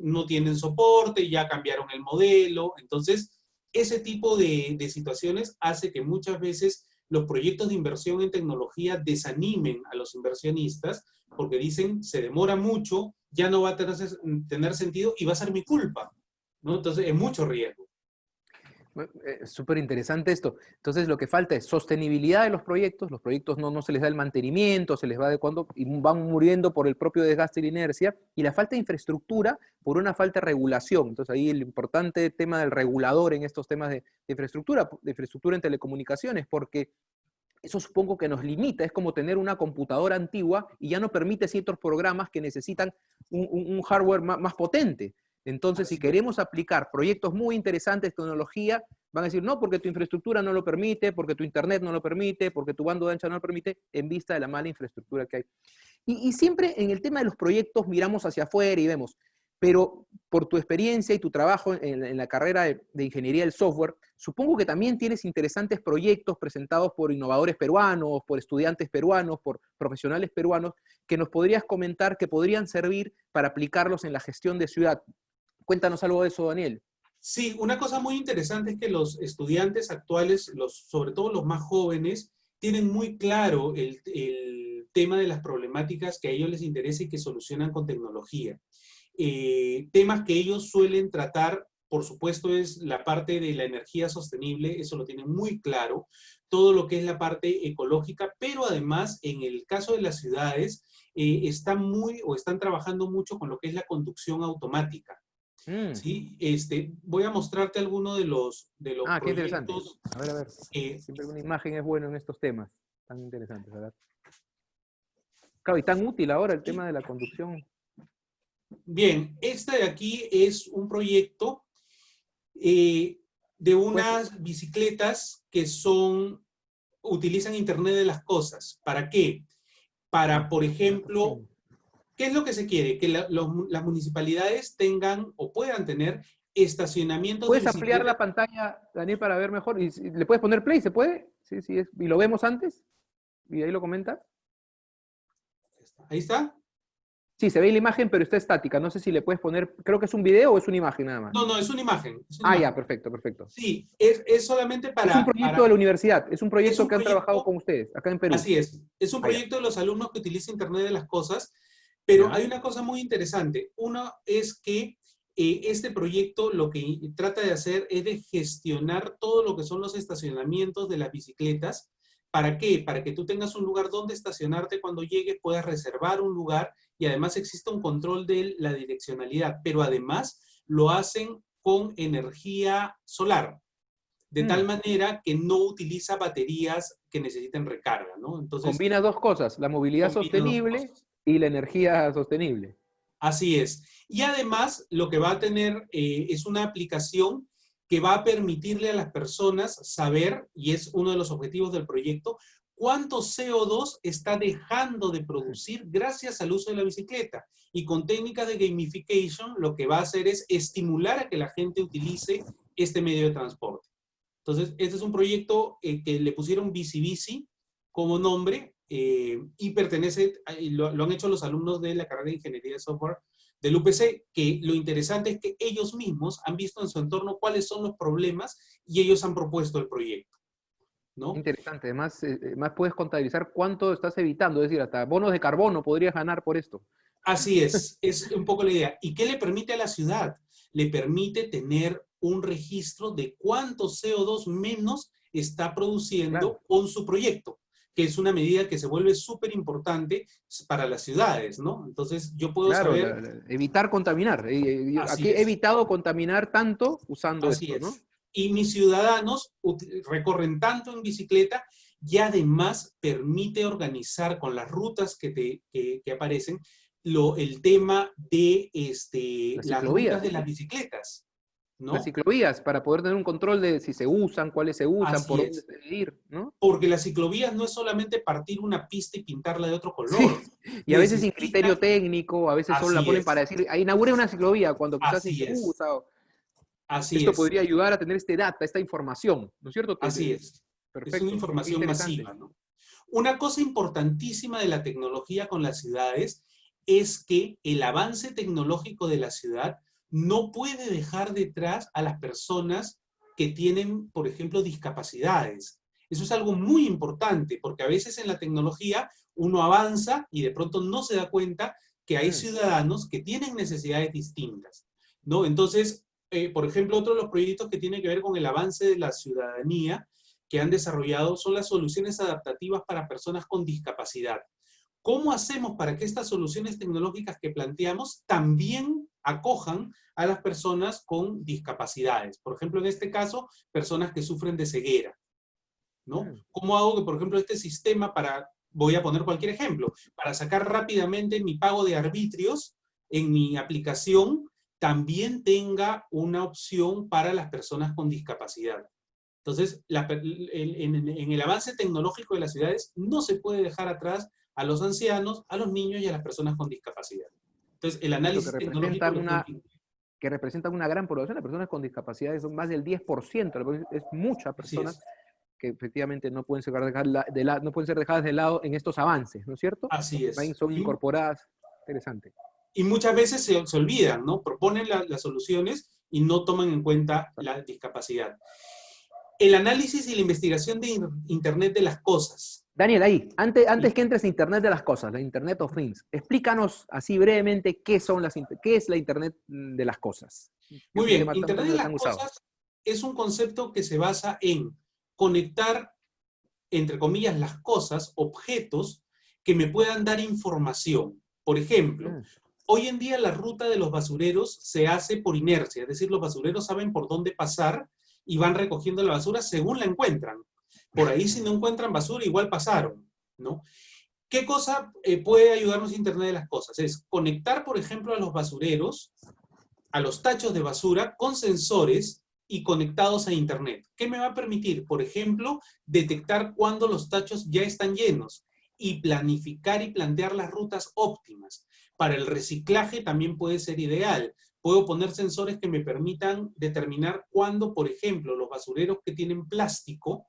Speaker 2: no tienen soporte, ya cambiaron el modelo. Entonces, ese tipo de situaciones hace que muchas veces los proyectos de inversión en tecnología desanimen a los inversionistas porque dicen, se demora mucho, ya no va a tener sentido y va a ser mi culpa, ¿no? Entonces, es mucho riesgo.
Speaker 1: Súper interesante esto. Entonces, lo que falta es sostenibilidad de los proyectos no se les da el mantenimiento, se les va adecuando y van muriendo por el propio desgaste y la inercia, y la falta de infraestructura por una falta de regulación. Entonces, ahí el importante tema del regulador en estos temas de infraestructura en telecomunicaciones, porque eso supongo que nos limita, es como tener una computadora antigua y ya no permite ciertos programas que necesitan un hardware más potente. Entonces, si
Speaker 2: Así es.
Speaker 1: queremos aplicar proyectos muy interesantes, tecnología, van a decir, no, porque tu infraestructura no lo permite, porque tu internet no lo permite, porque tu bando de ancha no lo permite, en vista de la mala infraestructura que hay. Y siempre en el tema de los proyectos miramos hacia afuera y vemos, pero por tu experiencia y tu trabajo en la carrera de ingeniería del software, supongo que también tienes interesantes proyectos presentados por innovadores peruanos, por estudiantes peruanos, por profesionales peruanos, que nos podrías comentar que podrían servir para aplicarlos en la gestión de ciudad. Cuéntanos algo de eso, Daniel.
Speaker 2: Sí, una cosa muy interesante es que los estudiantes actuales, sobre todo los más jóvenes, tienen muy claro el tema de las problemáticas que a ellos les interesa y que solucionan con tecnología. Temas que ellos suelen tratar por supuesto, es la parte de la energía sostenible, eso lo tienen muy claro, todo lo que es la parte ecológica, pero además, en el caso de las ciudades, están trabajando mucho con lo que es la conducción automática.
Speaker 1: Mm.
Speaker 2: ¿Sí? Voy a mostrarte algunos de los
Speaker 1: Ah, qué interesante.
Speaker 2: proyectos.
Speaker 1: A ver. Siempre una imagen es bueno en estos temas tan interesantes. A ver. Claro, y tan útil ahora el tema de la conducción.
Speaker 2: Bien, esta de aquí es un proyecto de unas bicicletas que utilizan Internet de las cosas. ¿Para qué? Para, por ejemplo, ¿qué es lo que se quiere? Que las municipalidades tengan o puedan tener estacionamientos de
Speaker 1: ¿Puedes ampliar la
Speaker 2: bicicletas.
Speaker 1: pantalla, Daniel, para ver mejor? ¿Y le puedes poner play? ¿Se puede? Sí, sí. ¿Y lo vemos antes? ¿Y ahí lo comentas?
Speaker 2: Ahí está.
Speaker 1: Sí, se ve la imagen, pero está estática. No sé si le puedes poner, creo que es un video o es una imagen nada más.
Speaker 2: No, no, es una imagen. Es una
Speaker 1: Ah, ya,
Speaker 2: imagen.
Speaker 1: perfecto, perfecto.
Speaker 2: Sí, es solamente
Speaker 1: Es un proyecto de la universidad, es un
Speaker 2: es
Speaker 1: proyecto
Speaker 2: un
Speaker 1: que han trabajado
Speaker 2: proyecto.
Speaker 1: con ustedes, acá en Perú.
Speaker 2: Así es un
Speaker 1: Ah, ya.
Speaker 2: proyecto de los alumnos que utiliza Internet de las Cosas, pero
Speaker 1: ¿Ya?
Speaker 2: hay una cosa muy interesante. Uno es que este proyecto lo que trata de hacer es de gestionar todo lo que son los estacionamientos de las bicicletas. ¿Para qué? Para que tú tengas un lugar donde estacionarte cuando llegues, puedas reservar un lugar y además existe un control de la direccionalidad, pero además lo hacen con energía solar, de tal
Speaker 1: Mm.
Speaker 2: manera que no utiliza baterías que necesiten recarga, ¿no? Entonces,
Speaker 1: Combina dos cosas, la movilidad
Speaker 2: combina dos
Speaker 1: sostenible
Speaker 2: cosas.
Speaker 1: y la energía sostenible.
Speaker 2: Así es. Y además, lo que va a tener es una aplicación que va a permitirle a las personas saber, y es uno de los objetivos del proyecto, cuánto CO2 está dejando de producir gracias al uso de la bicicleta. Y con técnicas de gamification, lo que va a hacer es estimular a que la gente utilice este medio de transporte. Entonces, este es un proyecto que le pusieron Bici Bici como nombre y lo han hecho los alumnos de la carrera de Ingeniería de Software del UPC, que lo interesante es que ellos mismos han visto en su entorno cuáles son los problemas y ellos han propuesto el proyecto, ¿no?
Speaker 1: Interesante, además, más puedes contabilizar cuánto estás evitando, es decir, hasta bonos de carbono podrías ganar por esto.
Speaker 2: Así es un poco la idea. ¿Y qué le permite a la ciudad? Le permite tener un registro de cuánto CO2 menos está
Speaker 1: Claro,
Speaker 2: produciendo con su proyecto, que es una medida que se vuelve súper importante para las ciudades, ¿no? Entonces, yo puedo
Speaker 1: claro,
Speaker 2: saber,
Speaker 1: evitar contaminar. Aquí
Speaker 2: así
Speaker 1: he
Speaker 2: es,
Speaker 1: evitado contaminar tanto usando
Speaker 2: así
Speaker 1: esto, ¿no?
Speaker 2: es. Y mis ciudadanos recorren tanto en bicicleta y además permite organizar con las rutas que aparecen el tema de
Speaker 1: Las
Speaker 2: las rutas de
Speaker 1: ciclovías.
Speaker 2: las bicicletas,
Speaker 1: Las
Speaker 2: ¿no?
Speaker 1: ciclovías, para poder tener un control de si se usan, cuáles se usan,
Speaker 2: Así
Speaker 1: por dónde
Speaker 2: es.
Speaker 1: se debe ir, ¿no?
Speaker 2: Porque las ciclovías no es solamente partir una pista y pintarla de otro
Speaker 1: Sí,
Speaker 2: color.
Speaker 1: y a veces sin criterio
Speaker 2: Necesita,
Speaker 1: técnico, a veces solo la
Speaker 2: así
Speaker 1: ponen para
Speaker 2: es,
Speaker 1: decir, "Ah, inaugure una ciclovía", cuando quizás ni
Speaker 2: así
Speaker 1: se
Speaker 2: es,
Speaker 1: usa.
Speaker 2: así
Speaker 1: Esto
Speaker 2: es,
Speaker 1: podría ayudar a tener este data, esta información, ¿no es cierto?
Speaker 2: así es. Es una
Speaker 1: Perfecto, qué
Speaker 2: información
Speaker 1: interesante.
Speaker 2: masiva, ¿no? Una cosa importantísima de la tecnología con las ciudades es que el avance tecnológico de la ciudad no puede dejar detrás a las personas que tienen, por ejemplo, discapacidades. Eso es algo muy importante, porque a veces en la tecnología uno avanza y de pronto no se da cuenta que hay
Speaker 1: Mm.
Speaker 2: ciudadanos que tienen necesidades distintas, ¿no? Entonces, por ejemplo, otro de los proyectos que tiene que ver con el avance de la ciudadanía que han desarrollado son las soluciones adaptativas para personas con discapacidad. ¿Cómo hacemos para que estas soluciones tecnológicas que planteamos también acojan a las personas con discapacidades? Por ejemplo, en este caso, personas que sufren de ceguera, ¿no?
Speaker 1: Mm.
Speaker 2: ¿Cómo hago que, por ejemplo, este sistema voy a poner cualquier ejemplo, para sacar rápidamente mi pago de arbitrios en mi aplicación, también tenga una opción para las personas con discapacidad? Entonces, en el avance tecnológico de las ciudades no se puede dejar atrás a los ancianos, a los niños y a las personas con discapacidad. Entonces, el
Speaker 1: Perfecto,
Speaker 2: análisis tecnológico lo tiene que incluir.
Speaker 1: que representan una gran población. Las personas con discapacidades son más del 10%, es muchas
Speaker 2: Así
Speaker 1: personas
Speaker 2: es,
Speaker 1: que efectivamente no pueden ser no pueden ser dejadas de lado en estos avances, ¿no es cierto?
Speaker 2: así es.
Speaker 1: Son incorporadas. Interesante.
Speaker 2: Y muchas veces se olvidan, ¿no? Proponen las soluciones y no toman en cuenta la discapacidad. El análisis y la investigación de Internet de las cosas.
Speaker 1: Daniel, ahí, antes que entres a Internet de las cosas, la Internet of Things, explícanos así brevemente qué es la Internet de las cosas. Que
Speaker 2: Muy
Speaker 1: es un
Speaker 2: bien,
Speaker 1: tema
Speaker 2: Internet de las
Speaker 1: tan usado.
Speaker 2: cosas es un concepto que se basa en conectar, entre comillas, las cosas, objetos que me puedan dar información. Por ejemplo,
Speaker 1: Mm.
Speaker 2: hoy en día la ruta de los basureros se hace por inercia, es decir, los basureros saben por dónde pasar y van recogiendo la basura según la encuentran. Por ahí si no encuentran basura, igual pasaron, ¿no? ¿Qué cosa puede ayudarnos Internet de las cosas? Es conectar, por ejemplo, a los basureros, a los tachos de basura con sensores y conectados a Internet. ¿Qué me va a permitir? Por ejemplo, detectar cuándo los tachos ya están llenos y planificar y plantear las rutas óptimas. Para el reciclaje también puede ser ideal. Puedo poner sensores que me permitan determinar cuándo, por ejemplo, los basureros que tienen plástico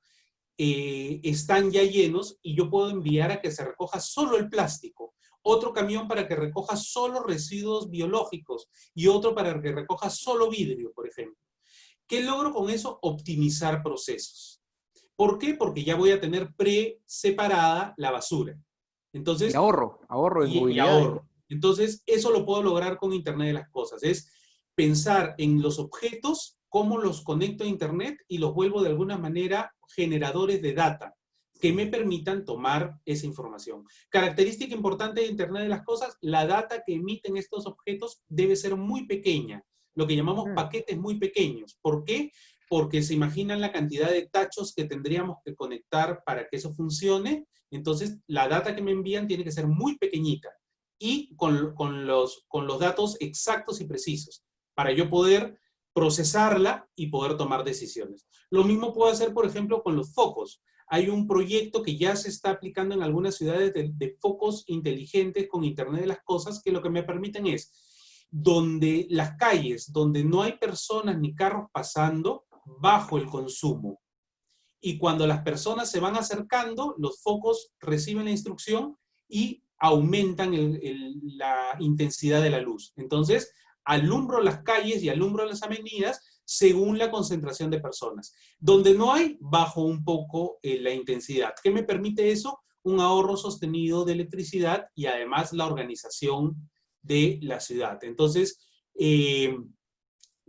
Speaker 2: están ya llenos y yo puedo enviar a que se recoja solo el plástico, otro camión para que recoja solo residuos biológicos y otro para que recoja solo vidrio, por ejemplo. ¿Qué logro con eso? Optimizar procesos. ¿Por qué? Porque ya voy a tener pre-separada la basura.
Speaker 1: Y
Speaker 2: Entonces,
Speaker 1: ahorro en
Speaker 2: y
Speaker 1: movilidad.
Speaker 2: ahorro. Entonces, eso lo puedo lograr con Internet de las cosas. Es pensar en los objetos, cómo los conecto a Internet y los vuelvo de alguna manera generadores de data que me permitan tomar esa información. Característica importante de Internet de las cosas, la data que emiten estos objetos debe ser muy pequeña, lo que llamamos
Speaker 1: Mm.
Speaker 2: paquetes muy pequeños. ¿Por qué? Porque se imaginan la cantidad de tachos que tendríamos que conectar para que eso funcione. Entonces, la data que me envían tiene que ser muy pequeñita y con los datos exactos y precisos para yo poder procesarla y poder tomar decisiones. Lo mismo puedo hacer, por ejemplo, con los focos. Hay un proyecto que ya se está aplicando en algunas ciudades de focos inteligentes con Internet de las cosas que lo que me permiten es donde las calles, donde no hay personas ni carros pasando, bajo el consumo. Y cuando las personas se van acercando, los focos reciben la instrucción y aumentan la intensidad de la luz. Entonces, alumbro las calles y alumbro las avenidas según la concentración de personas. Donde no hay, bajo un poco la intensidad. ¿Qué me permite eso? Un ahorro sostenido de electricidad y además la organización de la ciudad. Entonces,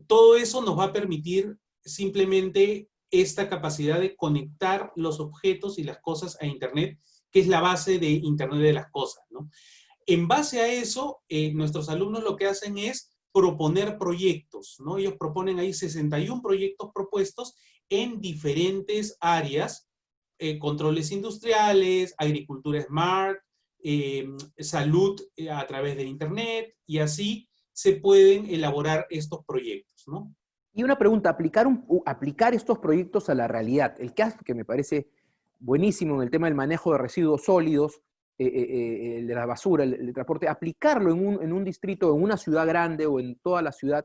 Speaker 2: todo eso nos va a permitir simplemente esta capacidad de conectar los objetos y las cosas a Internet, que es la base de Internet de las cosas, ¿no? En base a eso, nuestros alumnos lo que hacen es proponer proyectos, ¿no? Ellos proponen ahí 61 proyectos propuestos en diferentes áreas, controles industriales, agricultura smart, salud a través de Internet, y así se pueden elaborar estos proyectos, ¿no?
Speaker 1: Y una pregunta, aplicar estos proyectos a la realidad. El caso que me parece buenísimo en el tema del manejo de residuos sólidos, de la basura, el transporte, aplicarlo en un distrito, en una ciudad grande o en toda la ciudad,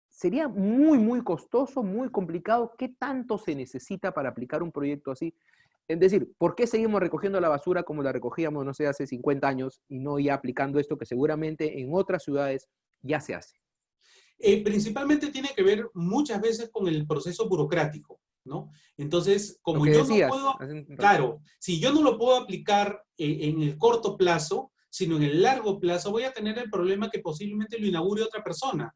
Speaker 1: sería muy, muy costoso, muy complicado. ¿Qué tanto se necesita para aplicar un proyecto así? Es decir, ¿por qué seguimos recogiendo la basura como la recogíamos, no sé, hace 50 años y no ya aplicando esto que seguramente en otras ciudades ya se hace?
Speaker 2: Principalmente tiene que ver muchas veces con el proceso burocrático, ¿no? Entonces,
Speaker 1: Lo
Speaker 2: como
Speaker 1: que
Speaker 2: yo no
Speaker 1: decías
Speaker 2: puedo,
Speaker 1: hace un rato.
Speaker 2: claro, si yo no lo puedo aplicar en el corto plazo, sino en el largo plazo, voy a tener el problema que posiblemente lo inaugure otra persona.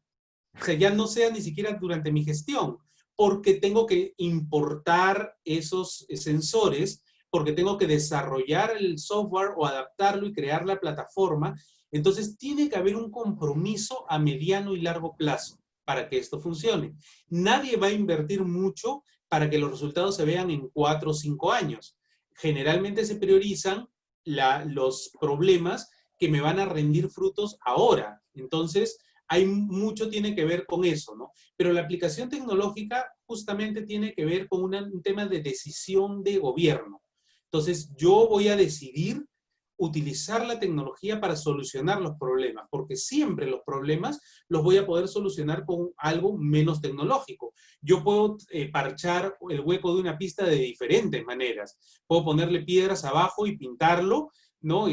Speaker 2: O sea, ya no sea ni siquiera durante mi gestión, porque tengo que importar esos sensores, porque tengo que desarrollar el software o adaptarlo y crear la plataforma. Entonces, tiene que haber un compromiso a mediano y largo plazo para que esto funcione. Nadie va a invertir mucho para que los resultados se vean en 4 o 5 años. Generalmente se priorizan los problemas que me van a rendir frutos ahora. Entonces, hay mucho tiene que ver con eso, ¿no? Pero la aplicación tecnológica justamente tiene que ver con un tema de decisión de gobierno. Entonces, yo voy a decidir utilizar la tecnología para solucionar los problemas, porque siempre los problemas los voy a poder solucionar con algo menos tecnológico. Yo puedo parchar el hueco de una pista de diferentes maneras. Puedo ponerle piedras abajo y pintarlo, ¿no?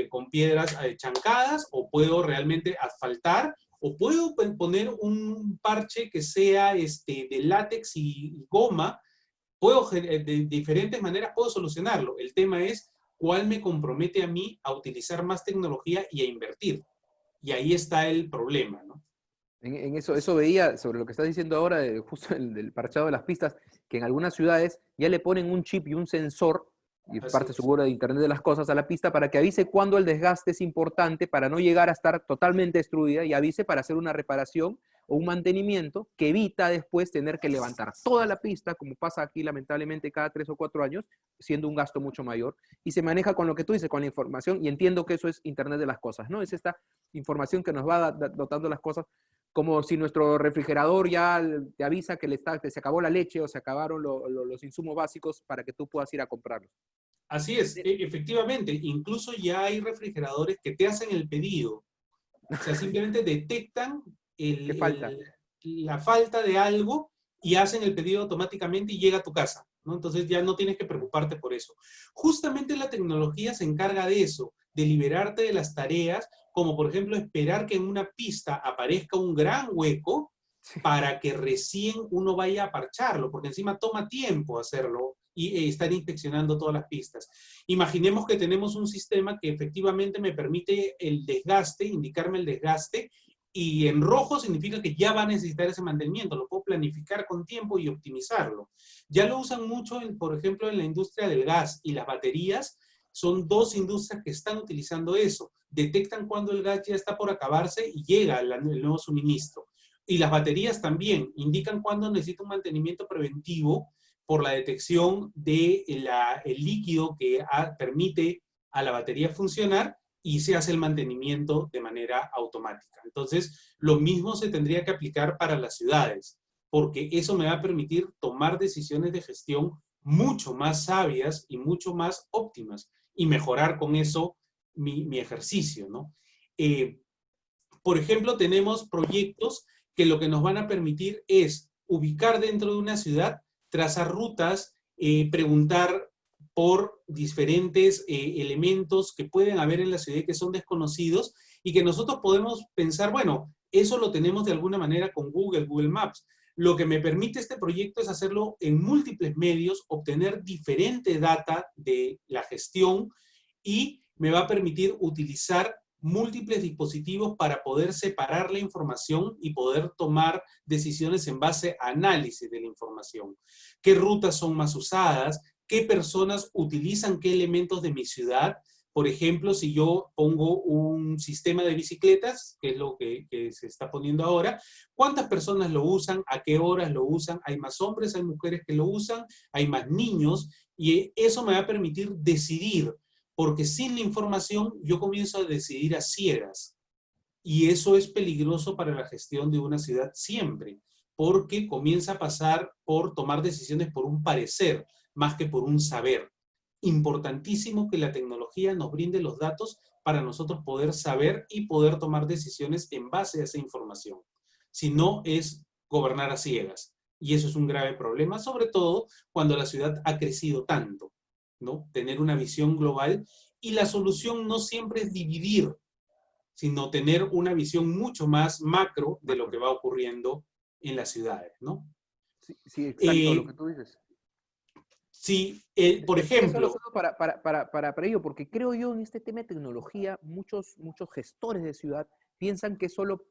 Speaker 2: Con piedras chancadas, o puedo realmente asfaltar, o puedo poner un parche que sea de látex y goma. De diferentes maneras puedo solucionarlo. El tema es ¿Cuál me compromete a mí a utilizar más tecnología y a invertir? Y ahí está el problema, ¿no?
Speaker 1: En eso veía sobre lo que estás diciendo ahora, justo del parchado de las pistas, que en algunas ciudades ya le ponen un chip y un sensor y
Speaker 2: Así
Speaker 1: parte
Speaker 2: es.
Speaker 1: segura de Internet de las cosas a la pista para que avise cuando el desgaste es importante para no llegar a estar totalmente destruida y avise para hacer una reparación o un mantenimiento que evita después tener que levantar toda la pista, como pasa aquí lamentablemente cada 3 o 4 años, siendo un gasto mucho mayor. Y se maneja con lo que tú dices, con la información, y entiendo que eso es Internet de las cosas, ¿no? Es esta información que nos va dotando las cosas, como si nuestro refrigerador ya te avisa que se acabó la leche o se acabaron los insumos básicos para que tú puedas ir a comprarlos.
Speaker 2: Así es, efectivamente, incluso ya hay refrigeradores que te hacen el pedido. O sea, simplemente detectan
Speaker 1: ¿Qué falta?
Speaker 2: la falta de algo y hacen el pedido automáticamente y llega a tu casa, ¿no? Entonces ya no tienes que preocuparte por eso. Justamente la tecnología se encarga de eso, de liberarte de las tareas, como por ejemplo esperar que en una pista aparezca un gran hueco
Speaker 1: Sí.
Speaker 2: para que recién uno vaya a parcharlo, porque encima toma tiempo hacerlo y estar inspeccionando todas las pistas. Imaginemos que tenemos un sistema que efectivamente me permite el desgaste, indicarme el desgaste, y en rojo significa que ya va a necesitar ese mantenimiento, lo puedo planificar con tiempo y optimizarlo. Ya lo usan mucho, por ejemplo, en la industria del gas y las baterías. Son dos industrias que están utilizando eso. Detectan cuando el gas ya está por acabarse y llega el nuevo suministro. Y las baterías también indican cuando necesita un mantenimiento preventivo por la detección del líquido que permite a la batería funcionar, y se hace el mantenimiento de manera automática. Entonces, lo mismo se tendría que aplicar para las ciudades, porque eso me va a permitir tomar decisiones de gestión mucho más sabias y mucho más óptimas y mejorar con eso mi ejercicio, ¿no? Por ejemplo, tenemos proyectos que lo que nos van a permitir es ubicar dentro de una ciudad, trazar rutas, preguntar por diferentes elementos que pueden haber en la ciudad y que son desconocidos, y que nosotros podemos pensar, bueno, eso lo tenemos de alguna manera con Google Maps. Lo que me permite este proyecto es hacerlo en múltiples medios, obtener diferente data de la gestión, y me va a permitir utilizar múltiples dispositivos para poder separar la información y poder tomar decisiones en base a análisis de la información. ¿Qué rutas son más usadas? ¿Qué personas utilizan qué elementos de mi ciudad? Por ejemplo, si yo pongo un sistema de bicicletas, que es lo que se está poniendo ahora, ¿cuántas personas lo usan? ¿A qué horas lo usan? ¿Hay más hombres? ¿Hay mujeres que lo usan? ¿Hay más niños? Y eso me va a permitir decidir, porque sin la información yo comienzo a decidir a ciegas. Y eso es peligroso para la gestión de una ciudad siempre, porque comienza a pasar por tomar decisiones por un parecer, más que por un saber. Importantísimo que la tecnología nos brinde los datos para nosotros poder saber y poder tomar decisiones en base a esa información. Si no, es gobernar a ciegas. Y eso es un grave problema, sobre todo cuando la ciudad ha crecido tanto, ¿no? Tener una visión global, y la solución no siempre es dividir, sino tener una visión mucho más macro de lo que va ocurriendo en las ciudades, ¿no?
Speaker 1: Sí, sí, exacto, lo
Speaker 2: Eh,
Speaker 1: que tú dices.
Speaker 2: si, por
Speaker 1: Es solo,
Speaker 2: ejemplo,
Speaker 1: solo para ello, porque creo yo en este tema de tecnología, muchos gestores de ciudad piensan que es solo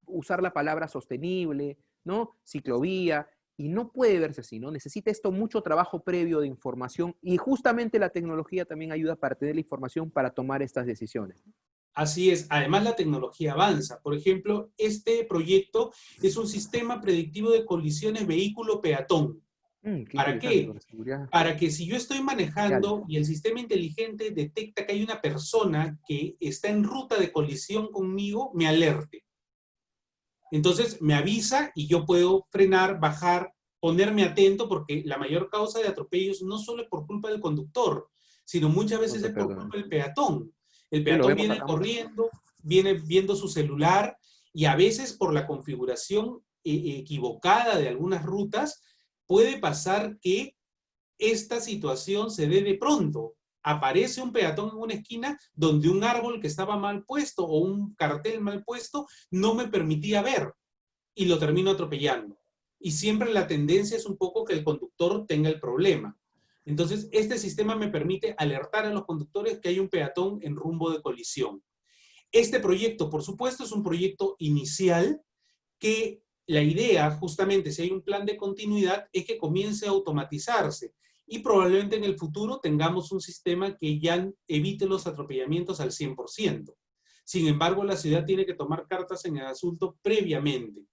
Speaker 1: usar la palabra sostenible, ¿no? Ciclovía, y no puede verse así, ¿no? Necesita esto mucho trabajo previo de información, y justamente la tecnología también ayuda para tener la información para tomar estas decisiones.
Speaker 2: así es, además la tecnología avanza. Por ejemplo, este proyecto es un sistema predictivo de colisiones vehículo-peatón.
Speaker 1: Qué
Speaker 2: ¿Para
Speaker 1: interesante, con
Speaker 2: qué?
Speaker 1: la seguridad
Speaker 2: Para que si yo estoy
Speaker 1: vial.
Speaker 2: manejando y el sistema inteligente detecta que hay una persona que está en ruta de colisión conmigo, me alerte. Entonces me avisa y yo puedo frenar, bajar, ponerme atento, porque la mayor causa de atropellos no solo es por culpa del conductor, sino muchas
Speaker 1: No
Speaker 2: veces
Speaker 1: te
Speaker 2: es por
Speaker 1: perdonan.
Speaker 2: culpa del peatón. El
Speaker 1: Sí, lo
Speaker 2: peatón
Speaker 1: vemos
Speaker 2: viene
Speaker 1: acá mucho.
Speaker 2: corriendo, viene viendo su celular, y a veces por la configuración equivocada de algunas rutas puede pasar que esta situación se dé de pronto. Aparece un peatón en una esquina donde un árbol que estaba mal puesto o un cartel mal puesto no me permitía ver, y lo termino atropellando. Y siempre la tendencia es un poco que el conductor tenga el problema. Entonces, este sistema me permite alertar a los conductores que hay un peatón en rumbo de colisión. Este proyecto, por supuesto, es un proyecto inicial que la idea, justamente, si hay un plan de continuidad, es que comience a automatizarse y probablemente en el futuro tengamos un sistema que ya evite los atropellamientos al 100%. Sin embargo, la ciudad tiene que tomar cartas en el asunto previamente.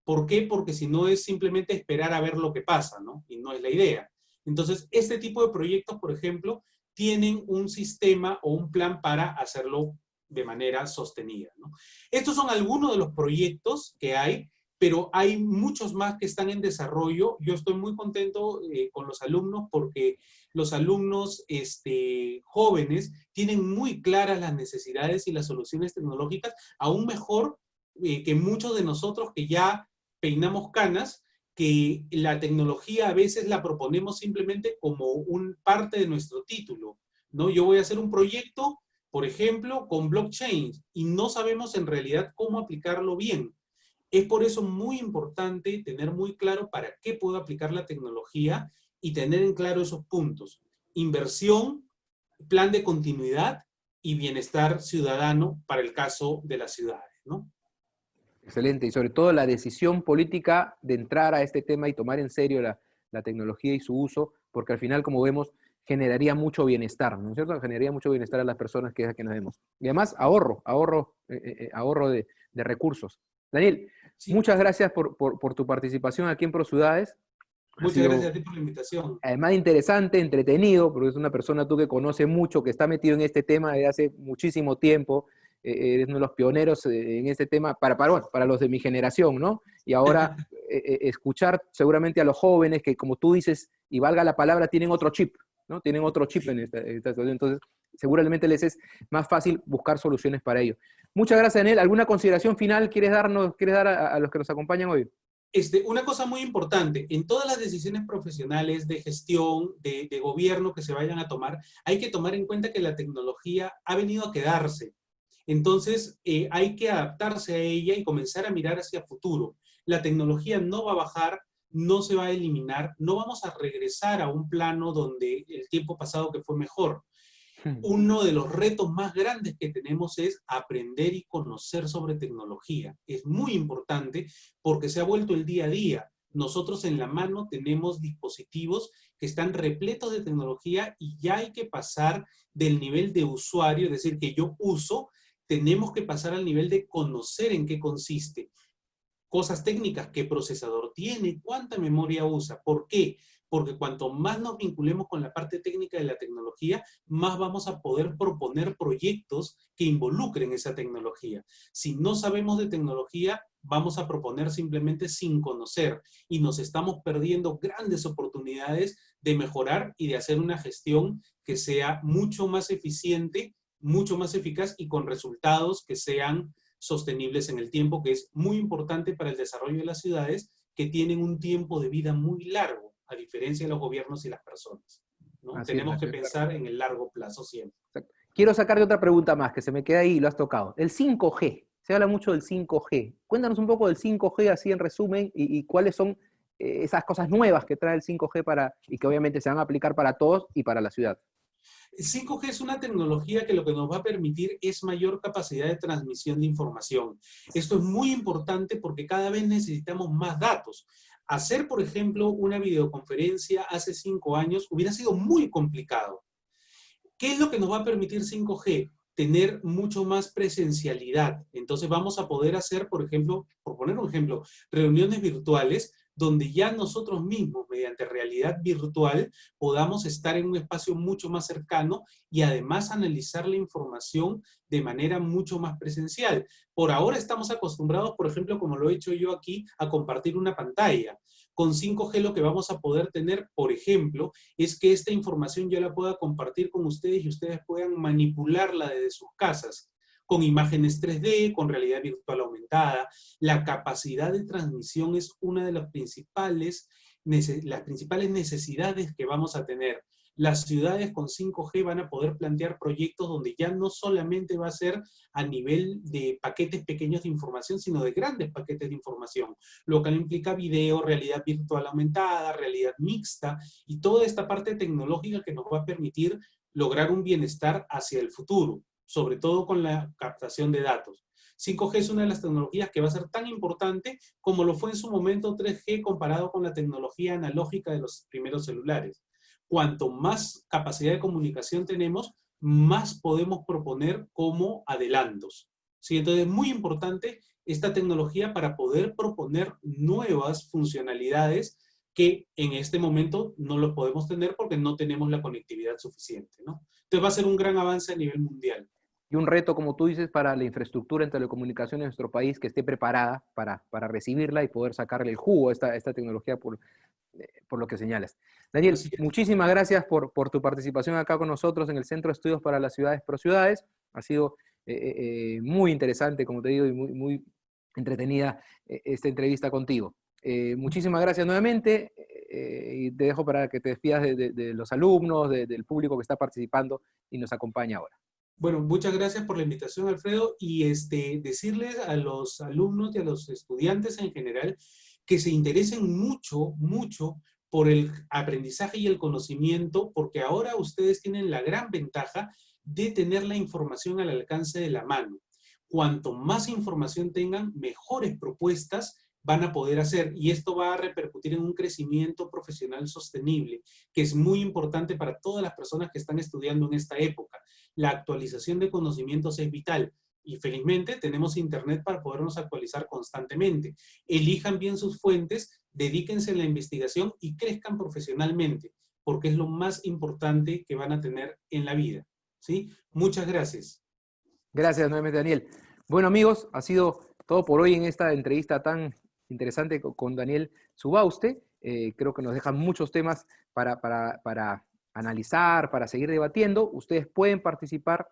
Speaker 2: ¿Por qué? Porque si no es simplemente esperar a ver lo que pasa, ¿no? Y no es la idea. Entonces, este tipo de proyectos, por ejemplo, tienen un sistema o un plan para hacerlo de manera sostenida, ¿no? Estos son algunos de los proyectos que hay, pero hay muchos más que están en desarrollo. Yo estoy muy contento con los alumnos porque los alumnos jóvenes tienen muy claras las necesidades y las soluciones tecnológicas, aún mejor que muchos de nosotros que ya peinamos canas, que la tecnología a veces la proponemos simplemente como un parte de nuestro título, ¿no? Yo voy a hacer un proyecto, por ejemplo, con blockchain, y no sabemos en realidad cómo aplicarlo bien. Es por eso muy importante tener muy claro para qué puedo aplicar la tecnología y tener en claro esos puntos. Inversión, plan de continuidad y bienestar ciudadano para el caso de las ciudades, ¿no?
Speaker 1: Excelente, y sobre todo la decisión política de entrar a este tema y tomar en serio la tecnología y su uso, porque al final, como vemos, generaría mucho bienestar, ¿no es cierto? Generaría mucho bienestar a las personas que nos vemos. Y además, ahorro de recursos. Daniel,
Speaker 2: Sí.
Speaker 1: muchas gracias por tu participación aquí en ProCiudades. Ha
Speaker 2: Muchas gracias
Speaker 1: sido
Speaker 2: a ti por la invitación.
Speaker 1: además interesante, entretenido, porque es una persona tú que conoce mucho, que está metido en este tema desde hace muchísimo tiempo, eres uno de los pioneros en este tema para los de mi generación, ¿no? Y ahora escuchar seguramente a los jóvenes que, como tú dices, y valga la palabra, tienen otro chip, ¿no? Tienen otro chip en esta situación. Entonces, seguramente les es más fácil buscar soluciones para ello. Muchas gracias, Daniel. ¿Alguna consideración final quieres dar a los que nos acompañan hoy?
Speaker 2: Una cosa muy importante, en todas las decisiones profesionales de gestión, de gobierno que se vayan a tomar, hay que tomar en cuenta que la tecnología ha venido a quedarse. Entonces, hay que adaptarse a ella y comenzar a mirar hacia el futuro. La tecnología no va a bajar, no se va a eliminar, no vamos a regresar a un plano donde el tiempo pasado que fue mejor. Uno de los retos más grandes que tenemos es aprender y conocer sobre tecnología. Es muy importante porque se ha vuelto el día a día. Nosotros en la mano tenemos dispositivos que están repletos de tecnología y ya hay que pasar del nivel de usuario, es decir, que yo uso, tenemos que pasar al nivel de conocer en qué consiste. Cosas técnicas, qué procesador tiene, cuánta memoria usa, ¿por qué? Porque cuanto más nos vinculemos con la parte técnica de la tecnología, más vamos a poder proponer proyectos que involucren esa tecnología. Si no sabemos de tecnología, vamos a proponer simplemente sin conocer y nos estamos perdiendo grandes oportunidades de mejorar y de hacer una gestión que sea mucho más eficiente, mucho más eficaz y con resultados que sean sostenibles en el tiempo, que es muy importante para el desarrollo de las ciudades que tienen un tiempo de vida muy largo, a diferencia de los gobiernos y las personas, ¿no? Tenemos que pensar en el largo plazo siempre.
Speaker 1: Quiero sacarte otra pregunta más, que se me queda ahí y lo has tocado. El 5G. Se habla mucho del 5G. Cuéntanos un poco del 5G así en resumen y cuáles son esas cosas nuevas que trae el 5G y que obviamente se van a aplicar para todos y para la ciudad.
Speaker 2: El 5G es una tecnología que lo que nos va a permitir es mayor capacidad de transmisión de información. Esto es muy importante porque cada vez necesitamos más datos. Hacer, por ejemplo, una videoconferencia hace 5 años hubiera sido muy complicado. ¿Qué es lo que nos va a permitir 5G? Tener mucho más presencialidad. Entonces vamos a poder hacer, por ejemplo, por poner un ejemplo, reuniones virtuales donde ya nosotros mismos, mediante realidad virtual, podamos estar en un espacio mucho más cercano y además analizar la información de manera mucho más presencial. Por ahora estamos acostumbrados, por ejemplo, como lo he hecho yo aquí, a compartir una pantalla. Con 5G lo que vamos a poder tener, por ejemplo, es que esta información yo la pueda compartir con ustedes y ustedes puedan manipularla desde sus casas, con imágenes 3D, con realidad virtual aumentada. La capacidad de transmisión es una de las principales necesidades que vamos a tener. Las ciudades con 5G van a poder plantear proyectos donde ya no solamente va a ser a nivel de paquetes pequeños de información, sino de grandes paquetes de información, lo que implica video, realidad virtual aumentada, realidad mixta y toda esta parte tecnológica que nos va a permitir lograr un bienestar hacia el futuro, sobre todo con la captación de datos. 5G es una de las tecnologías que va a ser tan importante como lo fue en su momento 3G comparado con la tecnología analógica de los primeros celulares. Cuanto más capacidad de comunicación tenemos, más podemos proponer como adelantos. ¿Sí? Entonces es muy importante esta tecnología para poder proponer nuevas funcionalidades que en este momento no lo podemos tener porque no tenemos la conectividad suficiente, ¿no? Entonces va a ser un gran avance a nivel mundial.
Speaker 1: Y un reto, como tú dices, para la infraestructura en telecomunicaciones de nuestro país que esté preparada para recibirla y poder sacarle el jugo a esta tecnología por lo que señalas. Daniel,
Speaker 2: Así es.
Speaker 1: muchísimas gracias por tu participación acá con nosotros en el Centro de Estudios para las Ciudades Pro Ciudades. Ha sido muy interesante, como te digo, y muy entretenida esta entrevista contigo. Muchísimas gracias nuevamente y te dejo para que te despidas de los alumnos, del público que está participando y nos acompaña ahora.
Speaker 2: Bueno, muchas gracias por la invitación, Alfredo, y decirles a los alumnos y a los estudiantes en general que se interesen mucho, mucho por el aprendizaje y el conocimiento, porque ahora ustedes tienen la gran ventaja de tener la información al alcance de la mano. Cuanto más información tengan, mejores propuestas van a poder hacer, y esto va a repercutir en un crecimiento profesional sostenible, que es muy importante para todas las personas que están estudiando en esta época. La actualización de conocimientos es vital y felizmente tenemos internet para podernos actualizar constantemente. Elijan bien sus fuentes, dedíquense a la investigación y crezcan profesionalmente, porque es lo más importante que van a tener en la vida, ¿sí? Muchas gracias.
Speaker 1: Gracias nuevamente, Daniel. Bueno, amigos, ha sido todo por hoy en esta entrevista tan interesante con Daniel Subauste. Creo que nos dejan muchos temas para analizar, para seguir debatiendo. Ustedes pueden participar.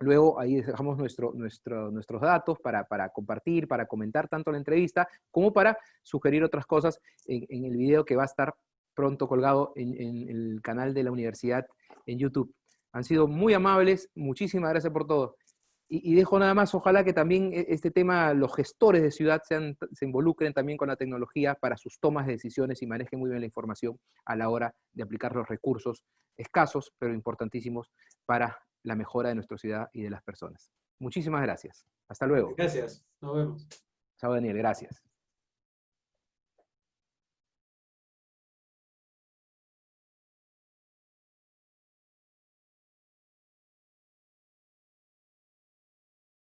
Speaker 1: Luego ahí dejamos nuestros datos para compartir, para comentar tanto la entrevista como para sugerir otras cosas en el video que va a estar pronto colgado en el canal de la universidad en YouTube. Han sido muy amables. Muchísimas gracias por todo. Y dejo nada más, ojalá que también este tema, los gestores de ciudad se involucren también con la tecnología para sus tomas de decisiones y manejen muy bien la información a la hora de aplicar los recursos escasos, pero importantísimos para la mejora de nuestra ciudad y de las personas. Muchísimas gracias. Hasta luego.
Speaker 2: Gracias. Nos vemos.
Speaker 1: Chao, Daniel. Gracias.